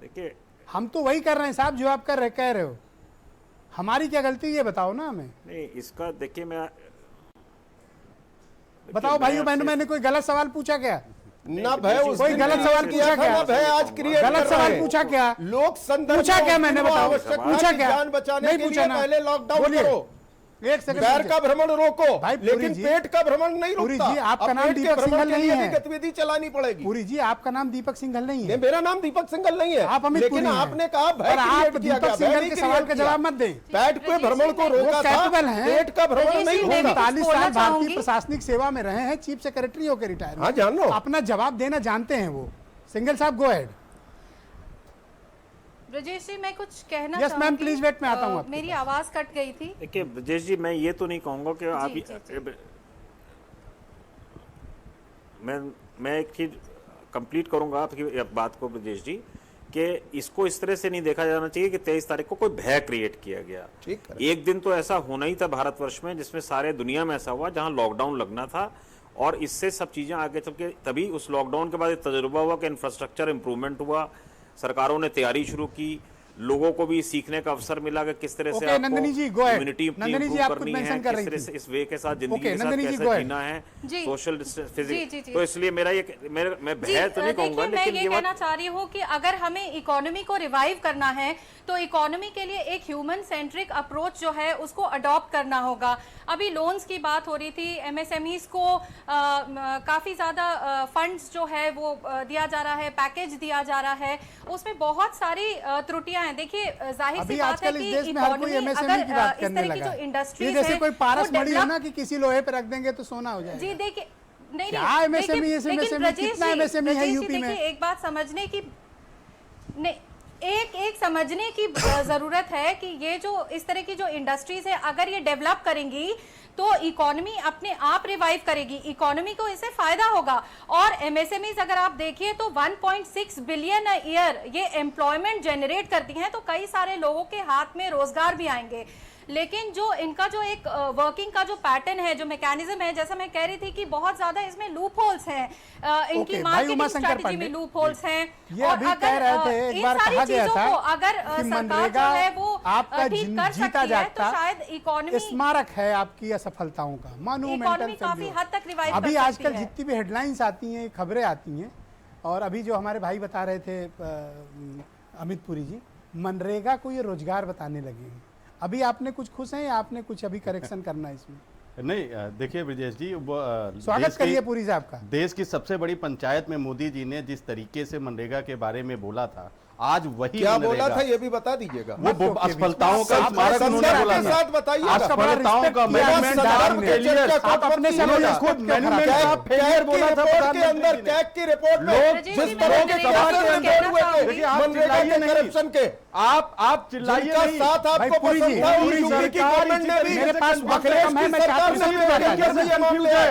देखिए, हम तो वही कर रहे हैं साहब जो आप कह रहे हो। हमारी क्या गलती, ये बताओ ना हमें। नहीं, इसका देखिए, मैं बताओ भाइयों बहनों, मैंने कोई गलत सवाल पूछा क्या? ना भय, कोई गलत सवाल पूछा क्या? ना भय आज क्रिएट गलत सवाल पूछा क्या? लोग संदर्भ पूछा क्या मैंने, बताओ पूछा क्या? जान बचाने नहीं के पूछा लिए ना, पहले लॉकडाउन बोलिए। करो, एक सेकंड, पैर का भ्रमण रोको, भाई लेकिन पेट का भ्रमण नहीं पुरी रुकता। जी, आपका अब नाम पेट के दीपक भ्रमण सिंघल के नहीं लिए है। भी गतिविधि चलानी पड़ेगी। पुरी जी, आपका नाम दीपक सिंघल नहीं है। मेरा नाम दीपक सिंघल नहीं है, आप अमित लेकिन पुरी हैं। आपने कहा भय और आप क्रिएट किया दीपक गया, सिंघल भय के नहीं सवाल का क्रिएट जवाब किया। मत दें। पेट के भ्रमण को रोका था, कैपेबल हैं। पेट का भ्रमण नहीं होगा। 45 साल बोलना भारतीय चाहूंगी। प्रशासनिक सेवा में रहे हैं, चीफ सेक्रेटरी होकर रिटायर। हाँ, जान लो। अपना जवाब देना जानते हैं वो। सिंघल साहब, गो अहेड। ब्रजेश जी, मैं कुछ कहना Yes, ma'am, चाहूंगी। please wait, मैं आता हूं आपके मेरी आवाज कट गई थी। देखिए ब्रजेश जी, मैं ये तो नहीं कहूँगा कि आप जी, जी। मैं एक चीज कंप्लीट करूंगा आपकी बात को ब्रजेश जी, कि इसको इस तरह से नहीं देखा जाना चाहिए कि 23 तारीख को कोई भय क्रिएट किया गया। ठीक है। एक दिन तो ऐसा होना ही था भारतवर्ष में जिसमें सारे दुनिया में ऐसा हुआ जहां लॉकडाउन लगना था, और इससे सब चीजें आगे चल के तभी उस लॉकडाउन के बाद एक तजुर्बा हुआ कि इंफ्रास्ट्रक्चर इंप्रूवमेंट हुआ, सरकारों ने तैयारी शुरू की, लोगों को भी सीखने का अवसर मिला कि किस तरह से Okay, नंदिनी जी, go ahead. इम्यूनिटी नंदिनी जी, आप कुछ करनी mention है, कर किस रही तरह थी। से इस वे के साथ जिंदगी Okay, के साथ नंदिनी जी, कैसे go ahead. जीना है, जी। सोशल जी, फिजिक्स। जी। तो इसलिए मैं भय तो नहीं कहूंगा, देखिए, मैं लेकिन ये ये कहना बात चाह रही हूँ कि अगर हमें इकोनॉमी को रिवाइव करना है तो इकोनॉमी के लिए एक ह्यूमन सेंट्रिक अप्रोच जो है उसको अडॉप्ट करना होगा। अभी लोन्स की बात हो रही थी, एमएसएमईज को काफ़ी ज़्यादा फंड्स जो है वो दिया जा रहा है, पैकेज दिया जा रहा है, उसमें बहुत सारी त्रुटियां हैं। देखिए, जाहिर सी बात है कि देश में हर कोई एमएसएमई की बात करने लगा जो है। इंडस्ट्रीज जैसे कोई पारस मड़ी हो है ना कि किसी लोहे पे रख देंगे तो सोना हो जाएगा। जी देखिए, नहीं क्या MSME लेकिन MSME ब्रजेश कितना जी, MSME है ब्रजेश जी, यूपी में? देखिए, एक बात समझने की नहीं, एक एक समझने की जरूरत है कि ये जो इस तरह की जो इंडस्ट्रीज है अगर ये डेवलप करेंगी तो इकोनॉमी अपने आप रिवाइव करेगी, इकोनॉमी को इससे फायदा होगा। और एमएसएमईज अगर आप देखिए तो 1.6 बिलियन अ ईयर ये एम्प्लॉयमेंट जनरेट करती हैं, तो कई सारे लोगों के हाथ में रोजगार भी आएंगे। लेकिन जो इनका जो एक वर्किंग का जो पैटर्न है, जो मैकेनिज्म है, जैसा मैं कह रही थी कि बहुत ज्यादा इसमें लूप होल्स हैं, इनकी मार्केटिंग स्ट्रेटजी में लूप होल्स हैं। ये अभी कह रहे थे, एक बार कहा गया था अगर कि सरकार जो है वो आपका ठीक कर जीता सकती है तो जागता शायद इकोनॉमी स्मारक है आपकी असफलताओं का, इकोनॉमी काफी हद तक रिवाइव कर अभी सकती आजकल है। जितनी भी हेडलाइंस आती हैं, खबरें आती हैं, और अभी जो हमारे भाई बता रहे थे अमित पुरी जी, मनरेगा को ये रोजगार बताने लगे हैं। अभी आपने कुछ खुश हैं या आपने कुछ अभी करेक्शन करना है इसमें? नहीं, देखिए ब्रजेश जी, वो स्वागत करिए पुरी साहब का। देश की सबसे बड़ी पंचायत में मोदी जी ने जिस तरीके से मनरेगा के बारे में बोला था, आज वही क्या बोला था ये भी बता दीजिएगा। वो असफलताओं का स्मारक उन्होंने बोला के साथ बताइए। असफलताओं का मैनेजमेंट के लिए आप अपने से खुद फेलियर बोला था के अंदर, कैग की रिपोर्ट में लोग जिस तरह के करप्शन के आप चिल्लाइए नहीं। साथ आपको पसंद था, यूपी की गवर्नमेंट ने भी मेरे पास वक्त कम है, मैं चाहता हूं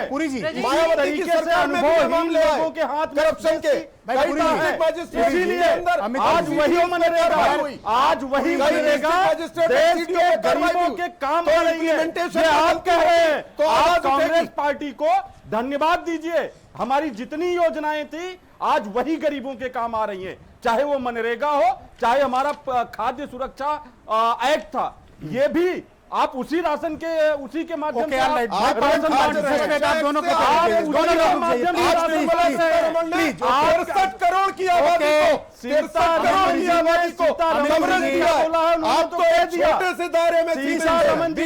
पुरी जी मायावती की सरकार में भी मामले लोगों के हाथ करप्शन के इसीलिए आज वही मनरेगा, आज वही मनरेगा देश के गरीबों के काम आ रही है। ये आप कह रहे हैं तो आप कांग्रेस पार्टी को धन्यवाद दीजिए। हमारी जितनी योजनाएं थी आज वही गरीबों के काम आ रही हैं, चाहे वो मनरेगा हो, चाहे हमारा खाद्य सुरक्षा एक्ट था, ये भी आप उसी राशन के उसी के माध्यम से आप दोनों को 63 करोड़ की आबादी को 63 करोड़ की आबादी को आपको छोटे से दायरे में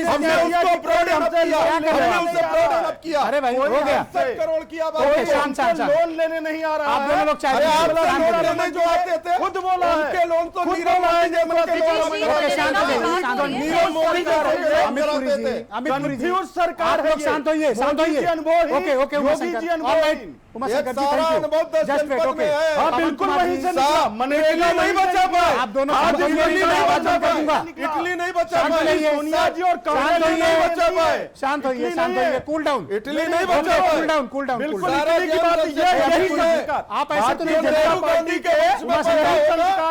हमने उसको प्रोडक्ट किया। अरे भाई हो गया, 63 करोड़ की आबादी लोन लेने नहीं आ रहा आप दोनों लोग अरे आप लोन लेने जो आते थे खुद बोला है, उनके लोन तो नीरव मोदी का अमित पुरी जी, अमित पुरी जी, सरकार आप लोग शांत होइए, शांत होइए। Okay okay Uma Shankar ji, thank you. Just wait, okay. हाँ बिल्कुल वहीं से निकला, मनरेगा नहीं बचा पाए। आप दोनों आवाज बंद कर दूंगा। इटली नहीं बचा शांत पाए, होइए, सोनिया जी और कांग्रेस नहीं बचा पाए, शांत होइए, शांत होइए, कूल डाउन। इटली नहीं बचा पाए, कूल डाउन, कूल डाउन। बिल्कुल इटली की बात यही है। आप ऐसे तो नहीं नेहरू गांधी के उमा शंकर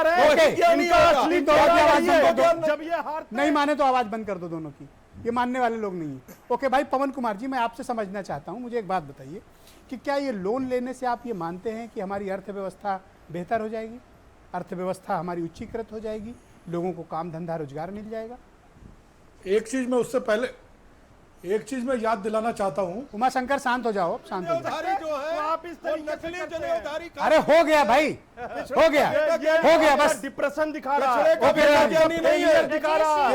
जब ये हार नहीं माने तो आवाज बंद कर दो दोनों की, ये मानने वाले लोग नहीं है। ओके भाई पवन कुमार जी, मैं आपसे समझना चाहता हूं, मुझे एक बात बताइए कि क्या ये लोन लेने से आप ये मानते हैं कि हमारी अर्थव्यवस्था बेहतर हो जाएगी, अर्थव्यवस्था हमारी उच्चीकृत हो जाएगी, लोगों को काम धंधा रोजगार मिल जाएगा? एक चीज मैं उससे पहले एक चीज मैं याद दिलाना चाहता हूँ। उमा शंकर शांत हो जाओ, शांत हो जाओ। जो है आप इस नकली जनेऊधारी का अरे हो गया भाई, हो गया बस। डिप्रेशन दिखा रहा है, दिखा रहा है।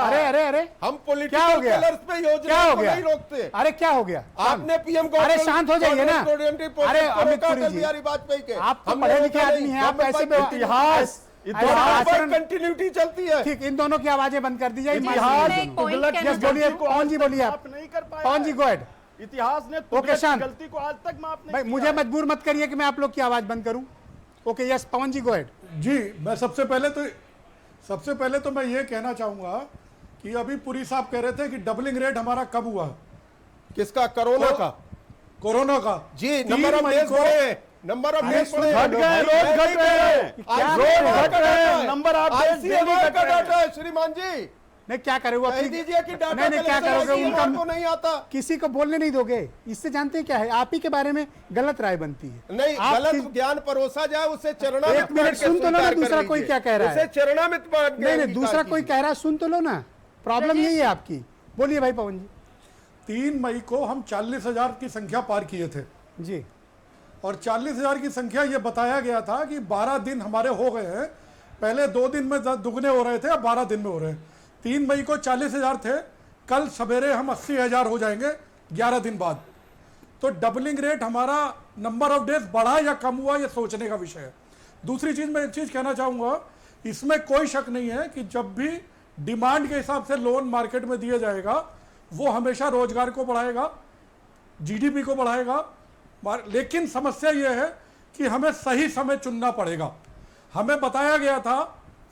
अरे अरे अरे हम क्या हो गया? पे योजना क्या हो गया? नहीं रोकते। अरे क्या हो गया? आपने पीएम को अरे शांत हो जाइए ना। अरे अमित पुरी जी, बिहारी वाजपेयी के आप तो पढ़े लिखे आदमी हैं, आप कैसे इतिहास कंटिन्यूटी चलती है। ठीक, इन दोनों की आवाजें बंद कर दी जाए। बोलिए पवन जी, बोलिए आप। नहीं कर पाया। पवन जी गो अहेड। इतिहास ने ओके, शांत। गलती को आज तक माफ नहीं भाई किया। मुझे मजबूर मत करिए कि मैं आप लोग की आवाज बंद करूं। ओके यस पवन जी गो अहेड। जी, मैं सबसे पहले तो मैं ये कहना चाहूंगा कि अभी पुरी साहब कह रहे थे कि डबलिंग रेट हमारा कब हुआ, किसका? कोरोना का। कोरोना का। जी, नंबर ऑफ डेज बढ़े, नंबर ऑफ डेज बढ़े, घट गए, रोज घट रहे हैं, नंबर आप का डाटा है श्रीमान जी। नहीं क्या करोगे? कह दीजिए कि डाटा नहीं क्या करोगे? उनका को नहीं आता, किसी को बोलने नहीं दोगे। इससे जानते हैं क्या है, आप ही के बारे में गलत राय बनती है। नहीं, गलत ज्ञान परोसा जाए उसे चरणामृत। एक मिनट सुन तो लो ना, दूसरा कोई क्या कह रहा है। उसे चरणामृत नहीं, दूसरा कोई कह रहा है, सुन तो लो ना। प्रॉब्लम यही है आपकी। बोलिए भाई पवन जी। 3 मई को हम 40,000 की संख्या पार किए थे जी, और 40,000 की संख्या ये बताया गया था कि 12 दिन हमारे हो गए हैं। पहले 2 दिन में दुगने हो रहे थे, अब 12 दिन में हो रहे हैं। 3 मई को 40,000 थे, कल सवेरे हम 80,000 हो जाएंगे 11 दिन बाद। तो डबलिंग रेट हमारा नंबर ऑफ डेज बढ़ा या कम हुआ, ये सोचने का विषय है। दूसरी चीज मैं एक चीज कहना चाहूंगा, इसमें कोई शक नहीं है कि जब भी डिमांड के हिसाब से लोन मार्केट में दिया जाएगा, वो हमेशा रोजगार को बढ़ाएगा, जीडीपी को बढ़ाएगा। लेकिन समस्या यह है कि हमें सही समय चुनना पड़ेगा। हमें बताया गया था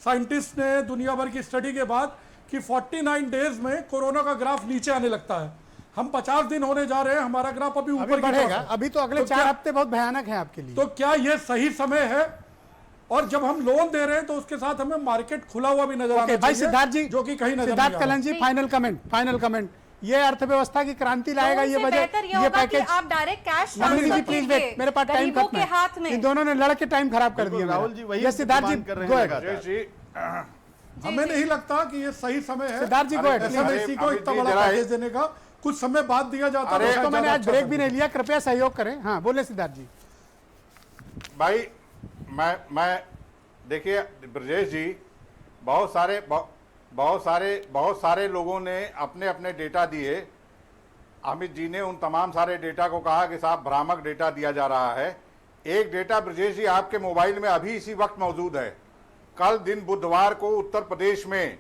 साइंटिस्ट ने दुनिया भर की स्टडी के बाद कि 49 डेज में कोरोना का ग्राफ नीचे आने लगता है। हम 50 दिन होने जा रहे हैं, हमारा ग्राफ अभी ऊपर बढ़ेगा। अभी तो अगले 4 हफ्ते बहुत भयानक हैं आपके लिए। तो क्या ये सही समय है? और जब हम लोन दे रहे हैं तो उसके साथ हमें मार्केट खुला हुआ भी नजर आना भाई सिद्धार्थ जी, जो कि कहीं नजर सिद्धार्थ नहीं आ रहा। कलन जी, फाइनल कमेंट, ये अर्थव्यवस्था की क्रांति लाएगा ये बजट, ये पैकेज? आप direct cash Nandini ji please wait, मेरे पास टाइम खत्म है। हाथ में इन दोनों ने लड़के टाइम खराब कर दिया। राहुल जी वही ये सिद्धार्थ जी कर रहे go हैं ahead। ब्रजेश जी, हमें नहीं लगता कि ये सही समय है सिद्धार्थ जी go ahead। एसएमएसी को इतना बड़ा पैकेज देने का। कुछ समय बाद दिया जाता अरे तो तो मैंने शायद आज ज्यादा ब्रेक अच्छा भी नहीं लिया, कृपया सहयोग करें। हाँ बोले सिद्धार्थ जी। भाई मैं देखिए ब्रजेश जी, बहुत सारे लोगों ने अपने अपने डेटा दिए। अमित जी ने उन तमाम सारे डेटा को कहा कि साहब भ्रामक डेटा दिया जा रहा है। एक डेटा ब्रजेश जी आपके मोबाइल में अभी इसी वक्त मौजूद है। कल दिन बुधवार को उत्तर प्रदेश में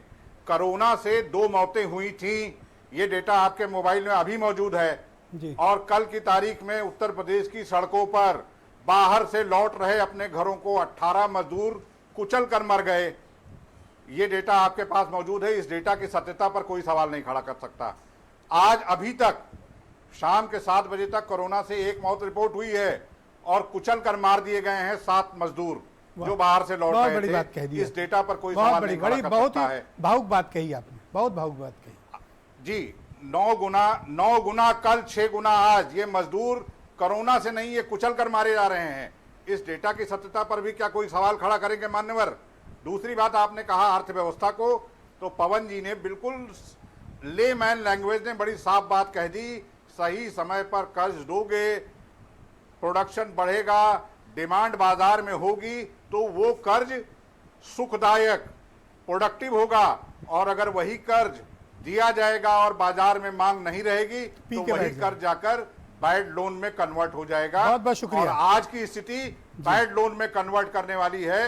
कोरोना से 2 मौतें हुई थीं। ये डेटा आपके मोबाइल में अभी मौजूद है जी। और कल की तारीख में उत्तर प्रदेश की सड़कों पर बाहर से लौट रहे अपने घरों को 18 मजदूर कुचल कर मर गए। ये डेटा आपके पास मौजूद है। इस डेटा की सत्यता पर कोई सवाल नहीं खड़ा कर सकता। आज अभी तक शाम के 7 बजे तक कोरोना से 1 मौत रिपोर्ट हुई है और कुचल कर मार दिए गए हैं 7 मजदूर जो बाहर से लौट बहुत रहे बड़ी थे। बात कह दी। इस डेटा पर कोई बहुत सवाल बड़ी नहीं खड़ा कर बहुत सकता ही है। भावुक बात कही आपने, बहुत भावुक बात कही जी। 9 गुना कल, 6 गुना आज। ये मजदूर कोरोना से नहीं, ये कुचल कर मारे जा रहे हैं। इस डेटा की सत्यता पर भी क्या कोई सवाल खड़ा करेंगे मान्यवर? दूसरी बात, आपने कहा अर्थव्यवस्था को, तो पवन जी ने बिल्कुल लेमैन लैंग्वेज ने बड़ी साफ बात कह दी। सही समय पर कर्ज दोगे, प्रोडक्शन बढ़ेगा, डिमांड बाजार में होगी तो वो कर्ज सुखदायक, प्रोडक्टिव होगा। और अगर वही कर्ज दिया जाएगा और बाजार में मांग नहीं रहेगी तो वही कर्ज जाकर बैड लोन में कन्वर्ट हो जाएगा। बहुत बहुत शुक्रिया। और आज की स्थिति बैड लोन में कन्वर्ट करने वाली है,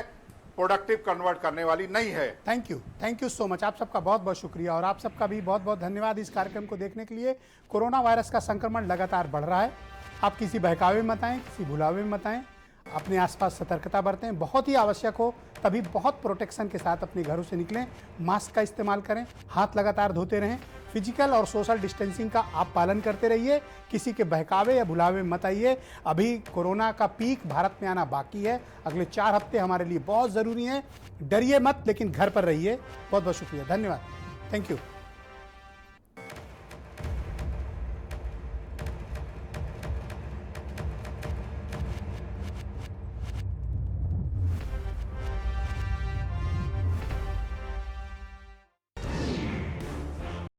प्रोडक्टिव कन्वर्ट करने वाली नहीं है। Thank you so much. आप सबका बहुत बहुत शुक्रिया और आप सबका भी बहुत बहुत धन्यवाद इस कार्यक्रम को देखने के लिए। कोरोना वायरस का संक्रमण लगातार बढ़ रहा है। आप किसी बहकावे में मत आएं, किसी भुलावे में मत आएं, अपने आसपास सतर्कता बरतें। बहुत ही आवश्यक हो तभी बहुत प्रोटेक्शन के साथ अपने घरों से निकलें। मास्क का इस्तेमाल करें, हाथ लगातार धोते रहें, फिजिकल और सोशल डिस्टेंसिंग का आप पालन करते रहिए। किसी के बहकावे या भुलावे में मत आइए। अभी कोरोना का पीक भारत में आना बाकी है। अगले 4 हफ्ते हमारे लिए बहुत ज़रूरी हैं। डरिए मत, लेकिन घर पर रहिए। बहुत बहुत शुक्रिया, धन्यवाद, थैंक यू।